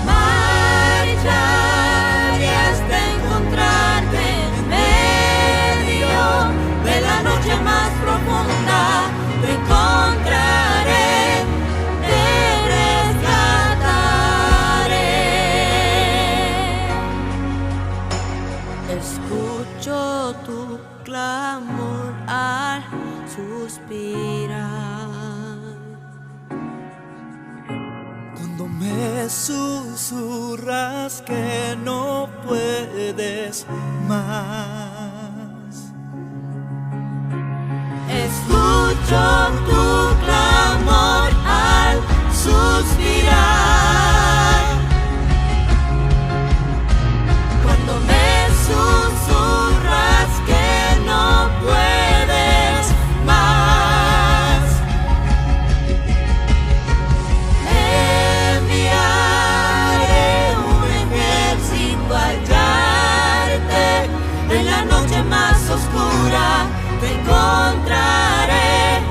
Marcharé hasta encontrarte en medio de la noche más profunda. Te encontraré, te rescataré. Escucho tu clamor al suspirar. cuando me susurras que no puedes más. Escucho tu clamor al suspirar. Cuando me susurras que no puedes más, enviaré un ejército a hallarte. En la noche más oscura te encontraré,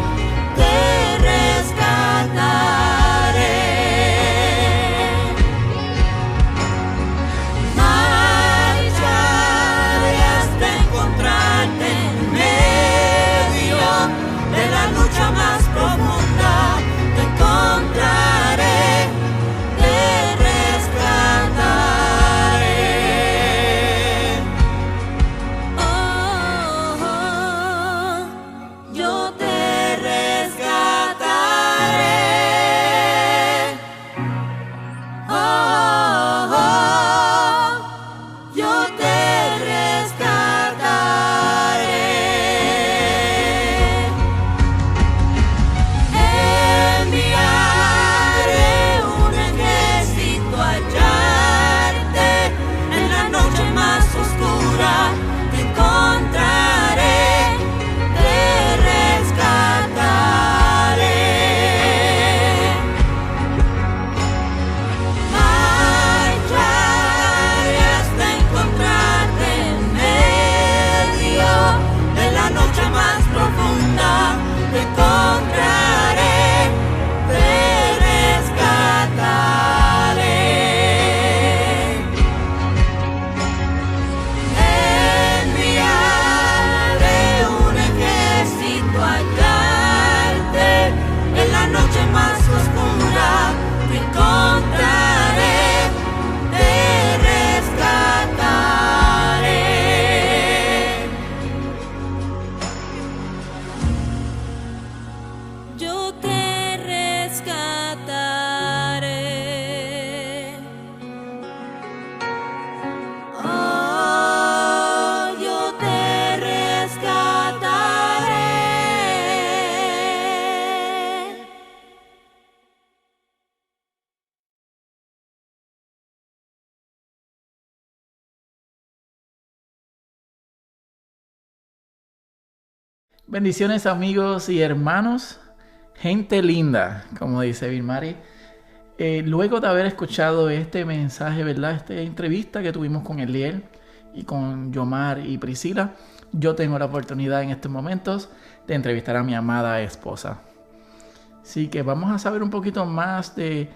Bendiciones amigos y hermanos, gente linda, como dice Vilmari. Luego de haber escuchado este mensaje, ¿verdad? Esta entrevista que tuvimos con Eliel y con Yomar y Priscila, yo tengo la oportunidad en estos momentos de entrevistar a mi amada esposa. Así que vamos a saber un poquito más del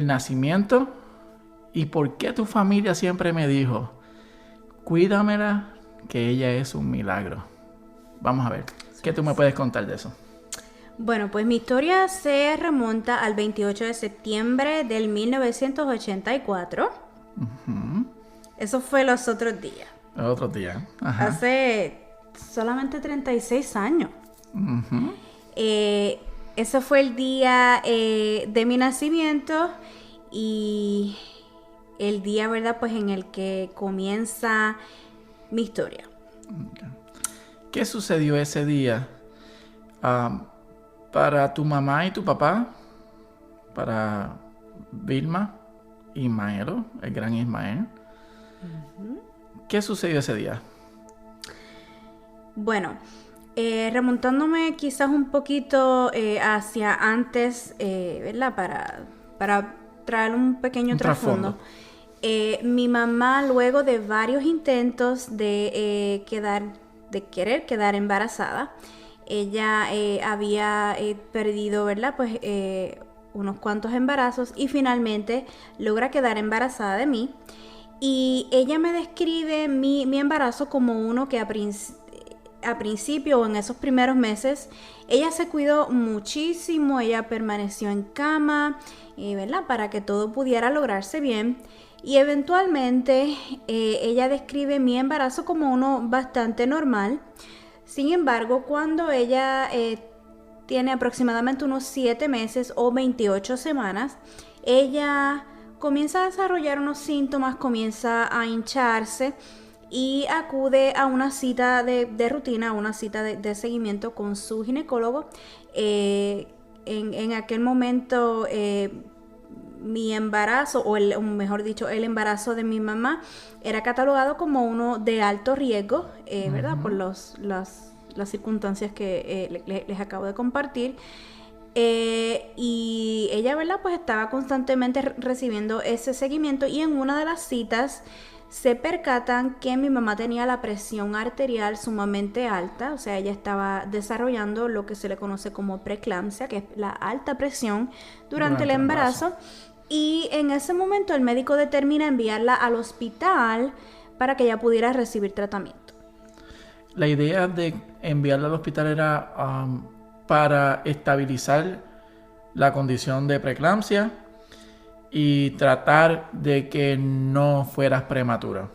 nacimiento y por qué tu familia siempre me dijo, cuídamela, que ella es un milagro. Vamos a ver, ¿qué tú me puedes contar de eso? Bueno, pues mi historia se remonta al 28 de septiembre del 1984. Eso fue los otros días. Los otros días. Ajá. Hace solamente 36 años. Ese fue el día de mi nacimiento y el día, ¿verdad? Pues en el que comienza mi historia. Okay. ¿Qué sucedió ese día para tu mamá y tu papá? Para Vilma, Ismaelo, el gran Ismael. ¿Qué sucedió ese día? Bueno, remontándome quizás un poquito hacia antes, ¿verdad? Para traer un pequeño trasfondo. Mi mamá, luego de varios intentos de querer quedar embarazada, ella había perdido, ¿verdad? Pues unos cuantos embarazos y finalmente logra quedar embarazada de mí. Y ella me describe mi embarazo como uno que a principio o en esos primeros meses ella se cuidó muchísimo, ella permaneció en cama, ¿verdad? Para que todo pudiera lograrse bien. Y eventualmente ella describe mi embarazo como uno bastante normal. Sin embargo, cuando ella tiene aproximadamente unos 7 meses o 28 semanas, ella comienza a desarrollar unos síntomas, comienza a hincharse y acude a una cita de rutina, una cita de seguimiento con su ginecólogo. En aquel momento mi embarazo, o mejor dicho, el embarazo de mi mamá era catalogado como uno de alto riesgo, ¿verdad? Por las circunstancias que les acabo de compartir. Y ella, ¿verdad? Pues estaba constantemente recibiendo ese seguimiento y en una de las citas se percatan que mi mamá tenía la presión arterial sumamente alta, o sea, ella estaba desarrollando lo que se le conoce como preeclampsia, que es la alta presión durante el embarazo. Y en ese momento el médico determina enviarla al hospital para que ella pudiera recibir tratamiento. La idea de enviarla al hospital era para estabilizar la condición de preeclampsia y tratar de que no fueras prematura.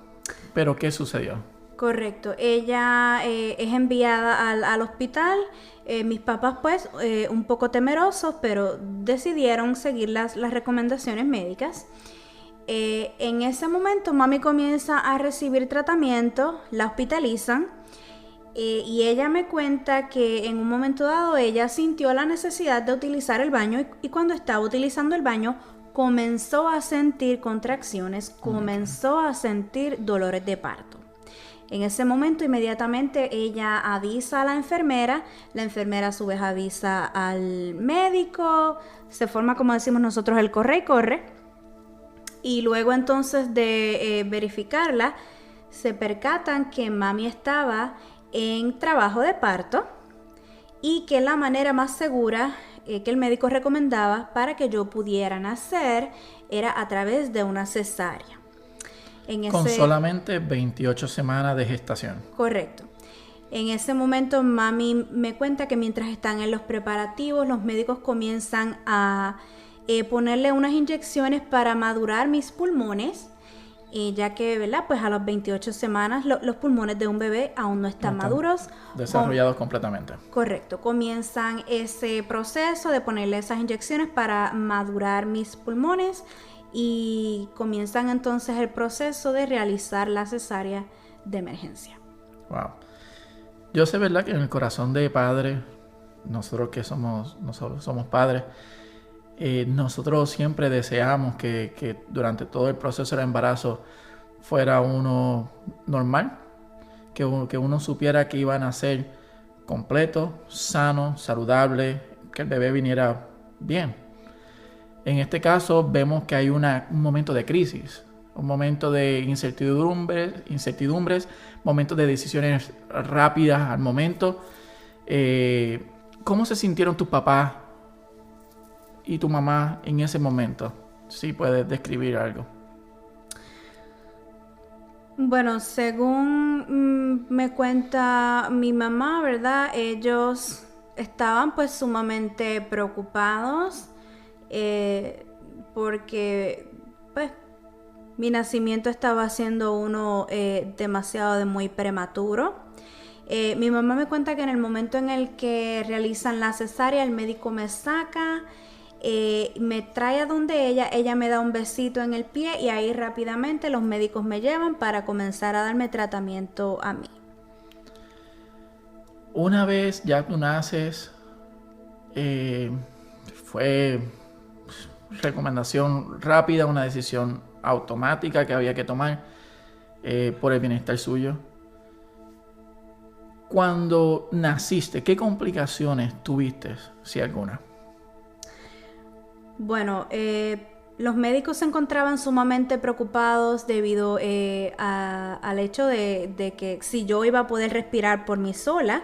¿Pero qué sucedió? Correcto. Ella es enviada al hospital. Mis papás, pues, un poco temerosos, pero decidieron seguir las recomendaciones médicas. En ese momento, mami comienza a recibir tratamiento, la hospitalizan. Y ella me cuenta que en un momento dado ella sintió la necesidad de utilizar el baño y cuando estaba utilizando el baño comenzó a sentir contracciones, comenzó a sentir dolores de parto. En ese momento inmediatamente ella avisa a la enfermera a su vez avisa al médico, se forma, como decimos nosotros, el corre y corre. Y luego entonces de verificarla, se percatan que mami estaba en trabajo de parto y que la manera más segura que el médico recomendaba para que yo pudiera nacer era a través de una cesárea. Con solamente 28 semanas de gestación. Correcto. En ese momento mami me cuenta que mientras están en los preparativos, los médicos comienzan a ponerle unas inyecciones para madurar mis pulmones. Ya que, ¿verdad? Pues a las 28 semanas los pulmones de un bebé aún no están maduros. Desarrollados completamente. Correcto. Comienzan ese proceso de ponerle esas inyecciones para madurar mis pulmones y comienzan entonces el proceso de realizar la cesárea de emergencia. Wow. Yo sé, ¿verdad? Que en el corazón de padre, nosotros somos padres, nosotros siempre deseamos que durante todo el proceso del embarazo fuera uno normal, que uno supiera que iban a ser completo, sano, saludable, que el bebé viniera bien. En este caso vemos que hay un momento de crisis, un momento de incertidumbres, momentos de decisiones rápidas al momento. ¿Cómo se sintieron tus papás y tu mamá en ese momento? Si puedes describir algo. Bueno, según me cuenta mi mamá, ¿verdad? Ellos estaban pues sumamente preocupados porque pues mi nacimiento estaba siendo uno demasiado muy prematuro. Mi mamá me cuenta que en el momento en el que realizan la cesárea, el médico me saca, me trae a donde ella me da un besito en el pie y ahí rápidamente los médicos me llevan para comenzar a darme tratamiento a mí. Una vez ya tú naces, fue recomendación rápida, una decisión automática que había que tomar por el bienestar suyo. Cuando naciste, ¿qué complicaciones tuviste, si alguna? Bueno, los médicos se encontraban sumamente preocupados debido al hecho de que si yo iba a poder respirar por mí sola,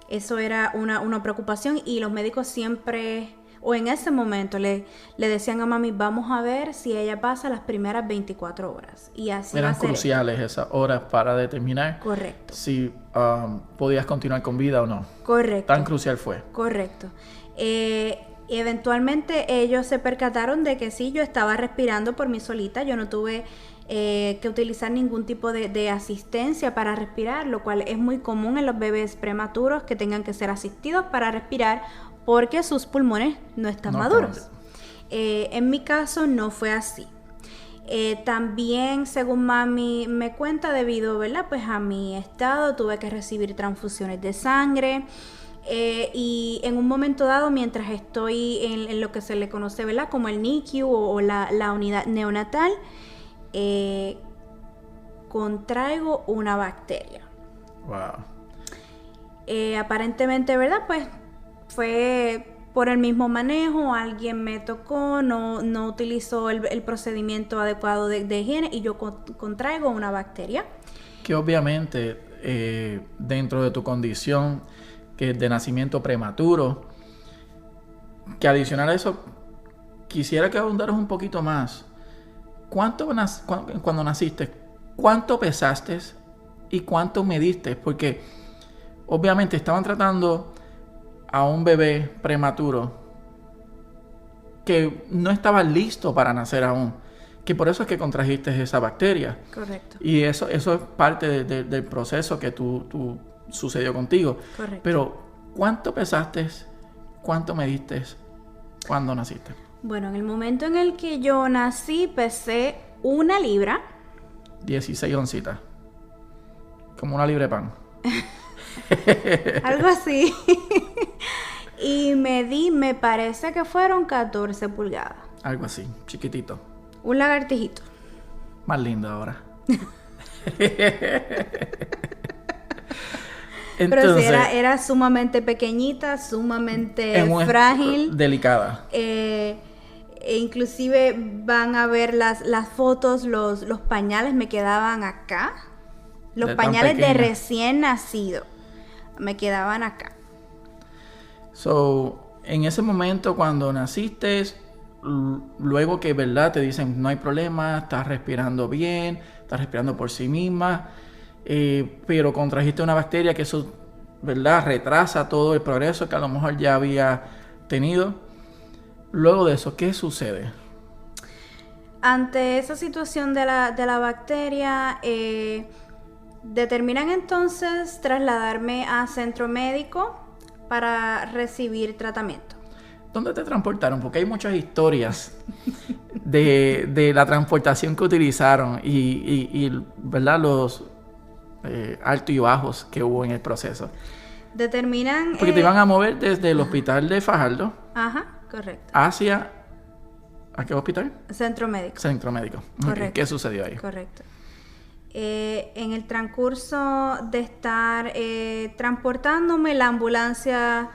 eso era una preocupación, y los médicos siempre, o en ese momento, le decían a mami, vamos a ver si ella pasa las primeras 24 horas. Y así Eran cruciales esas horas para determinar correcto. si podías continuar con vida o no. Correcto. Tan crucial fue. Correcto. Eventualmente ellos se percataron de que sí, yo estaba respirando por mí solita, yo no tuve que utilizar ningún tipo de asistencia para respirar, lo cual es muy común en los bebés prematuros que tengan que ser asistidos para respirar porque sus pulmones no están maduros. En mi caso no fue así. También, según mami me cuenta, debido, ¿verdad?, pues a mi estado, tuve que recibir transfusiones de sangre. Y en un momento dado, mientras estoy en lo que se le conoce, ¿verdad?, como el NICU o la unidad neonatal, contraigo una bacteria. Wow. Aparentemente, ¿verdad?, pues fue por el mismo manejo, alguien me tocó, no utilizó el procedimiento adecuado de higiene y yo contraigo una bacteria. Que obviamente dentro de tu condición, que es de nacimiento prematuro, que adicional a eso, quisiera que abundaras un poquito más. Cuando naciste, ¿cuánto pesaste y cuánto mediste? Porque obviamente estaban tratando a un bebé prematuro que no estaba listo para nacer aún, que por eso es que contrajiste esa bacteria. Correcto. Y eso es parte del proceso que tú sucedió contigo. Correcto. Pero ¿cuánto pesaste? ¿Cuánto mediste cuando naciste? Bueno, en el momento en el que yo nací pesé 1 libra. 16 oncitas. Como 1 libra de pan. Algo así. Y medí, me parece que fueron 14 pulgadas. Algo así, chiquitito. Un lagartijito. Más lindo ahora. Pero sí, era sumamente pequeñita, sumamente frágil. Delicada. E inclusive van a ver las fotos, los pañales me quedaban acá. Los pañales de recién nacido me quedaban acá. So, en ese momento cuando naciste, luego que, ¿verdad?, te dicen no hay problema, estás respirando bien, estás respirando por sí misma, pero contrajiste una bacteria que eso, ¿verdad?, retrasa todo el progreso que a lo mejor ya había tenido. Luego de eso, ¿qué sucede? Ante esa situación de la bacteria, determinan entonces trasladarme a centro médico para recibir tratamiento. ¿Dónde te transportaron? Porque hay muchas historias de la transportación que utilizaron y ¿verdad?, los altos y bajos que hubo en el proceso. Determinan... Porque te iban a mover desde el hospital de Fajardo. Ajá, correcto. Hacia... ¿A qué hospital? Centro médico. Centro médico. Correcto. Okay. ¿Qué sucedió ahí? Correcto. En el transcurso de estar transportándome, la ambulancia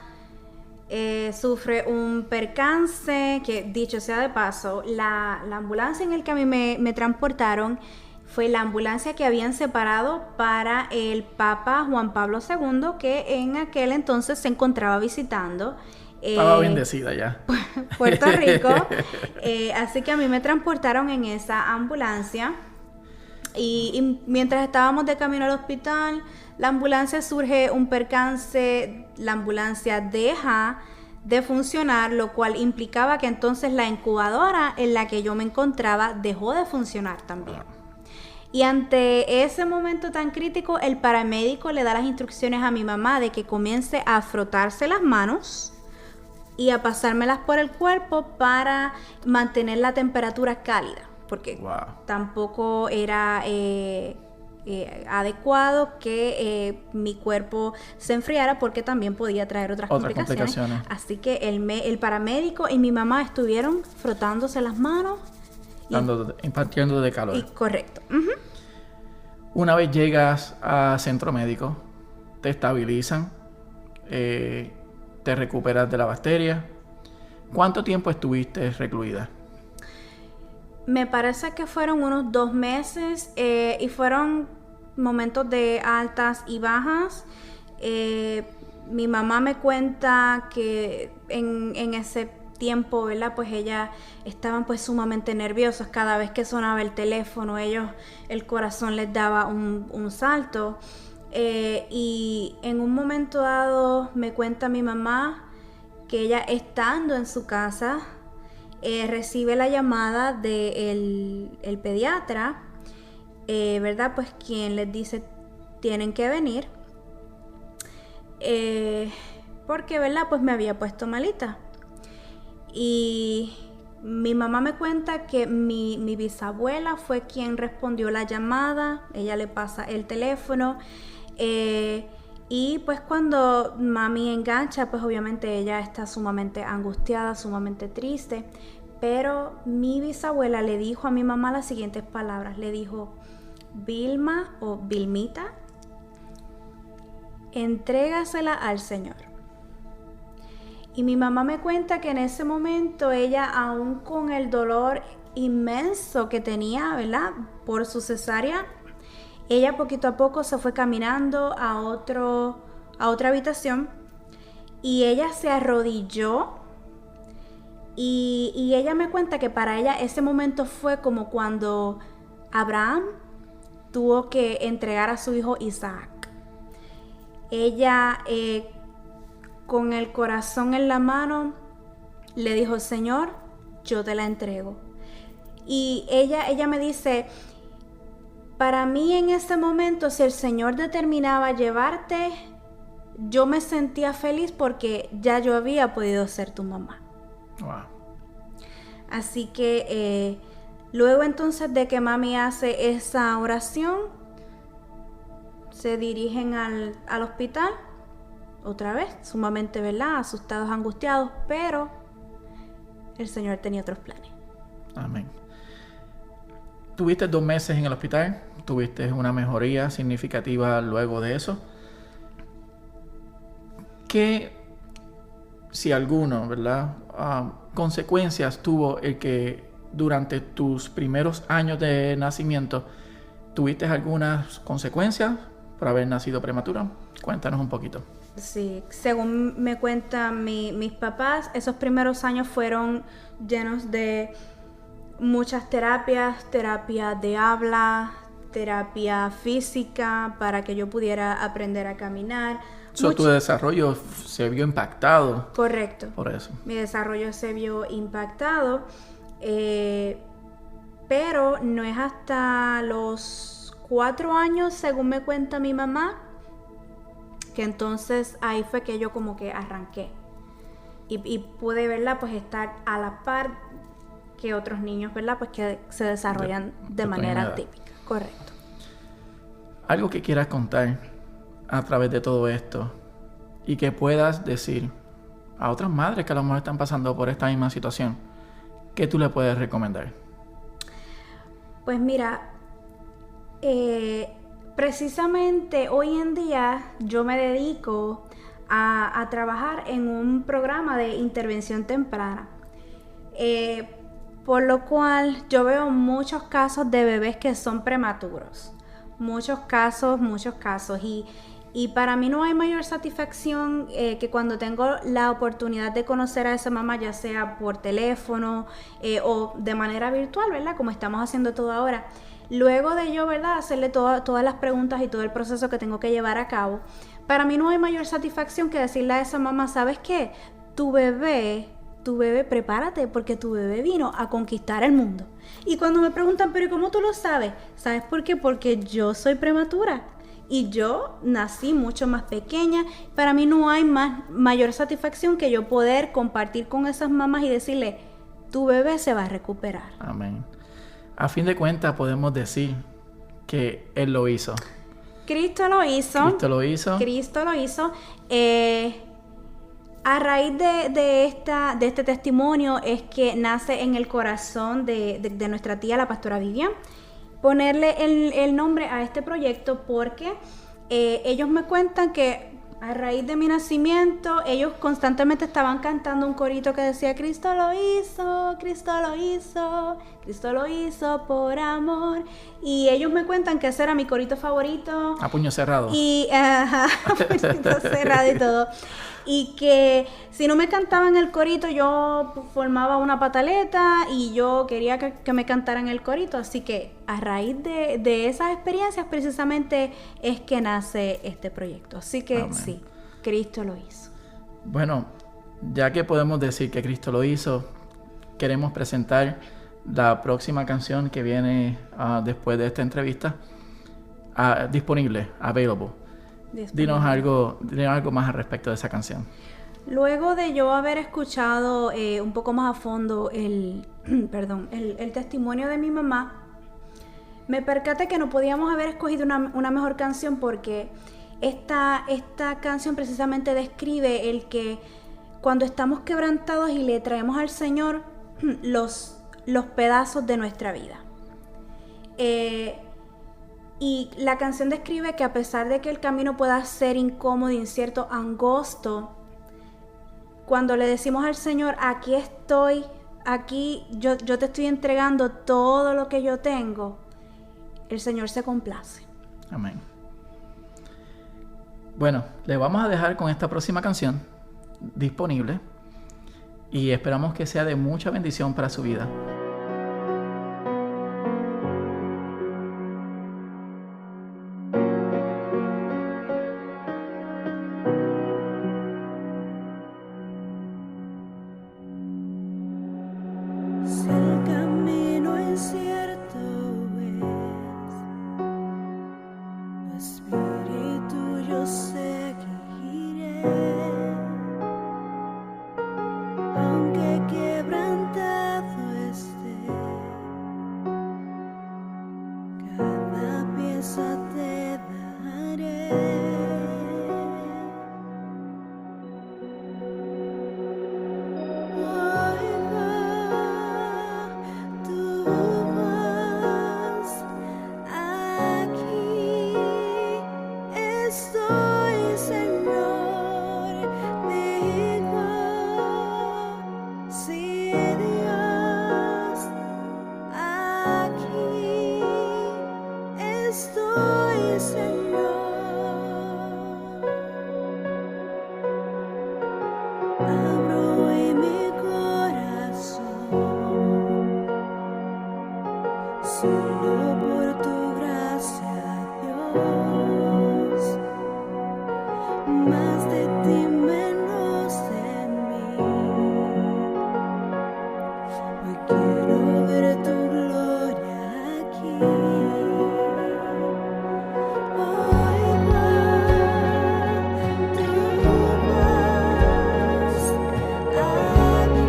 sufre un percance, que dicho sea de paso, la ambulancia en la que a mí me transportaron fue la ambulancia que habían separado para el Papa Juan Pablo II, que en aquel entonces se encontraba visitando Estaba bendecida ya. Puerto Rico. Así que a mí me transportaron en esa ambulancia. Y mientras estábamos de camino al hospital, la ambulancia surge un percance, la ambulancia deja de funcionar, lo cual implicaba que entonces la incubadora en la que yo me encontraba dejó de funcionar también. Y ante ese momento tan crítico, el paramédico le da las instrucciones a mi mamá de que comience a frotarse las manos y a pasármelas por el cuerpo para mantener la temperatura cálida, porque tampoco era adecuado que mi cuerpo se enfriara, porque también podía traer otras complicaciones. Así que el paramédico y mi mamá estuvieron frotándose las manos. Impartiendo de calor. Correcto. Una vez llegas a centro médico, te estabilizan, te recuperas de la bacteria. ¿Cuánto tiempo estuviste recluida? Me parece que fueron unos 2 meses y fueron momentos de altas y bajas. Mi mamá me cuenta que en ese tiempo, ¿verdad? Pues ellas estaban pues sumamente nerviosas. Cada vez que sonaba el teléfono, el corazón les daba un salto. Y en un momento dado me cuenta mi mamá que ella, estando en su casa, recibe la llamada del el pediatra, ¿verdad? Pues quien les dice tienen que venir, porque, ¿verdad? Pues me había puesto malita. Y mi mamá me cuenta que mi bisabuela fue quien respondió la llamada. Ella le pasa el teléfono. Y pues cuando mami engancha, pues obviamente ella está sumamente angustiada, sumamente triste. Pero mi bisabuela le dijo a mi mamá las siguientes palabras. Le dijo: Vilma o Vilmita, entrégasela al Señor. Y mi mamá me cuenta que en ese momento ella, aún con el dolor inmenso que tenía, ¿verdad?, por su cesárea, ella poquito a poco se fue caminando a otra habitación, y ella se arrodilló, y ella me cuenta que para ella ese momento fue como cuando Abraham tuvo que entregar a su hijo Isaac. Ella, con el corazón en la mano, le dijo: Señor, yo te la entrego. Y ella me dice: para mí en ese momento, si el Señor determinaba llevarte, yo me sentía feliz porque ya yo había podido ser tu mamá. Wow. Así que luego entonces de que mami hace esa oración, se dirigen al hospital. Otra vez, sumamente, ¿verdad?, asustados, angustiados, pero el Señor tenía otros planes. Amén. Tuviste 2 meses en el hospital, tuviste una mejoría significativa luego de eso. ¿Qué, si alguno, ¿verdad?, consecuencias tuvo el que durante tus primeros años de nacimiento tuviste algunas consecuencias por haber nacido prematura? Cuéntanos un poquito. Sí, según me cuentan mis papás, esos primeros años fueron llenos de muchas terapias, terapia de habla, terapia física, para que yo pudiera aprender a caminar. Tu desarrollo se vio impactado. Correcto. Por eso. Mi desarrollo se vio impactado, pero no es hasta los 4 años, según me cuenta mi mamá, que entonces ahí fue que yo como que arranqué y pude, ¿verdad?, pues estar a la par que otros niños, ¿verdad?, pues que se desarrollan de manera típica. Correcto. Algo que quieras contar a través de todo esto y que puedas decir a otras madres que a lo mejor están pasando por esta misma situación, ¿qué tú le puedes recomendar? Pues mira, Precisamente hoy en día yo me dedico a trabajar en un programa de intervención temprana. Por lo cual yo veo muchos casos de bebés que son prematuros. Muchos casos. Y para mí no hay mayor satisfacción que cuando tengo la oportunidad de conocer a esa mamá, ya sea por teléfono o de manera virtual, ¿verdad? Como estamos haciendo todo ahora. Luego de yo, ¿verdad? Hacerle todas las preguntas y todo el proceso que tengo que llevar a cabo. Para mí no hay mayor satisfacción que decirle a esa mamá, ¿sabes qué? Tu bebé, prepárate porque tu bebé vino a conquistar el mundo. Y cuando me preguntan, ¿pero cómo tú lo sabes? ¿Sabes por qué? Porque yo soy prematura y yo nací mucho más pequeña. Para mí no hay mayor satisfacción que yo poder compartir con esas mamás y decirle, tu bebé se va a recuperar. Amén. A fin de cuentas podemos decir que Él lo hizo. Cristo lo hizo. A raíz de este testimonio es que nace en el corazón de nuestra tía, la pastora Vivian, ponerle el nombre a este proyecto porque ellos me cuentan que a raíz de mi nacimiento, ellos constantemente estaban cantando un corito que decía Cristo lo hizo, Cristo lo hizo, Cristo lo hizo por amor. Y ellos me cuentan que ese era mi corito favorito. A puño cerrado. Y a puño cerrado y todo. Y que si no me cantaban el corito, yo formaba una pataleta y yo quería que me cantaran el corito. Así que a raíz de esas experiencias precisamente es que nace este proyecto. Así que Amén. Sí, Cristo lo hizo. Bueno, ya que podemos decir que Cristo lo hizo, queremos presentar la próxima canción que viene después de esta entrevista, disponible, available. Dinos algo más al respecto de esa canción. Luego de yo haber escuchado un poco más a fondo el testimonio de mi mamá, me percaté que no podíamos haber escogido una mejor canción porque esta canción precisamente describe el que cuando estamos quebrantados y le traemos al Señor los pedazos de nuestra vida. Y la canción describe que a pesar de que el camino pueda ser incómodo, incierto, angosto, cuando le decimos al Señor, aquí estoy, aquí yo te estoy entregando todo lo que yo tengo, el Señor se complace. Amén. Bueno, le vamos a dejar con esta próxima canción disponible y esperamos que sea de mucha bendición para su vida. Si el camino incierto es, tu espíritu yo seguiré, aunque quebrantado esté, cada pieza te daré. Estoy, Señor, digo, sí, Dios, aquí estoy, Señor. Abro hoy mi corazón, solo por tu gracia, Dios. Más de ti, menos de mí. Hoy quiero ver tu gloria aquí. Hoy va tu voz aquí.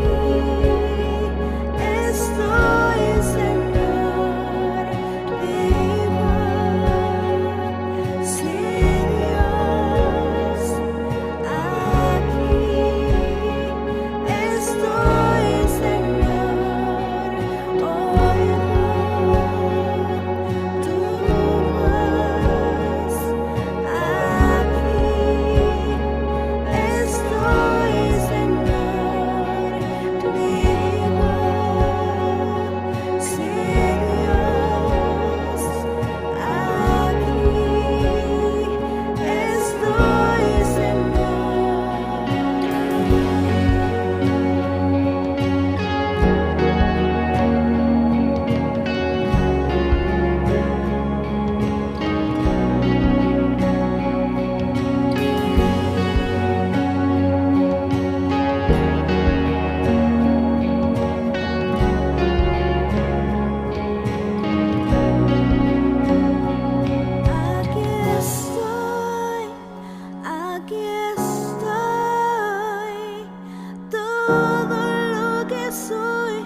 todo lo que soy,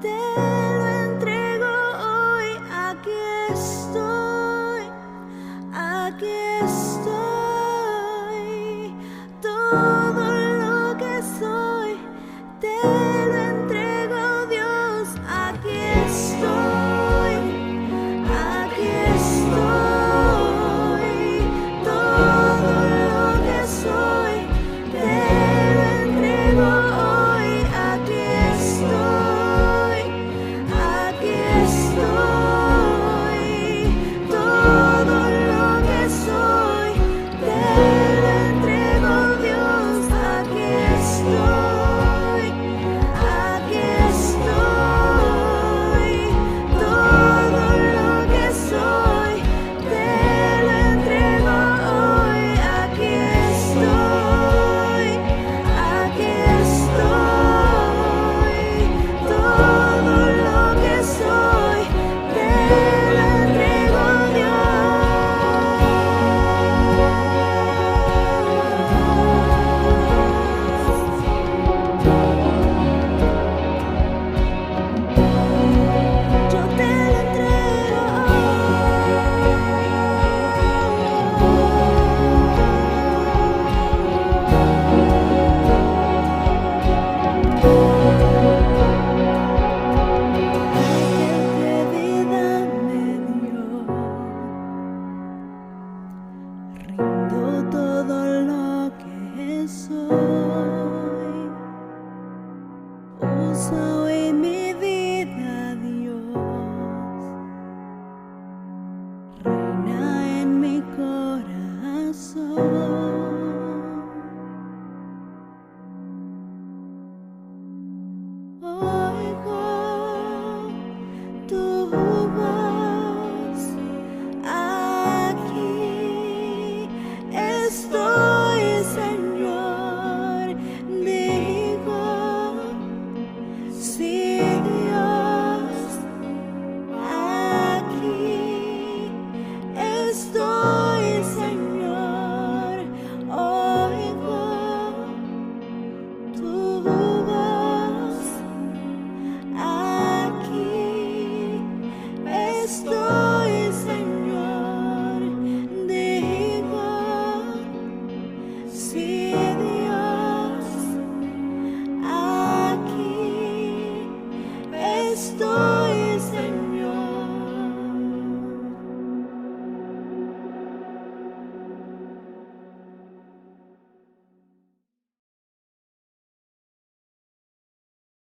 te lo entrego hoy. Aquí estoy, aquí estoy. Todo lo que soy, te lo entrego, Dios. Aquí estoy, aquí estoy. Todo lo que soy, te lo entrego hoy. Aquí estoy, aquí estoy. Todo lo que soy, te lo entrego, Dios. Aquí estoy, aquí estoy. Todo lo que soy, te lo entrego hoy. Aquí estoy, aquí estoy. Todo lo que soy, te lo entrego, Dios. Yo te lo ¿Qué vida me dio? Rindo todo lo que soy. Usa hoy mi vida, Dios. Reina en mi corazón. Oigo tu voz. Aquí estoy, Señor. Digo, sí, Dios. Aquí estoy, Señor. Oigo tu voz. Aquí estoy, Señor. Digo, sí, Dios. Aquí estoy.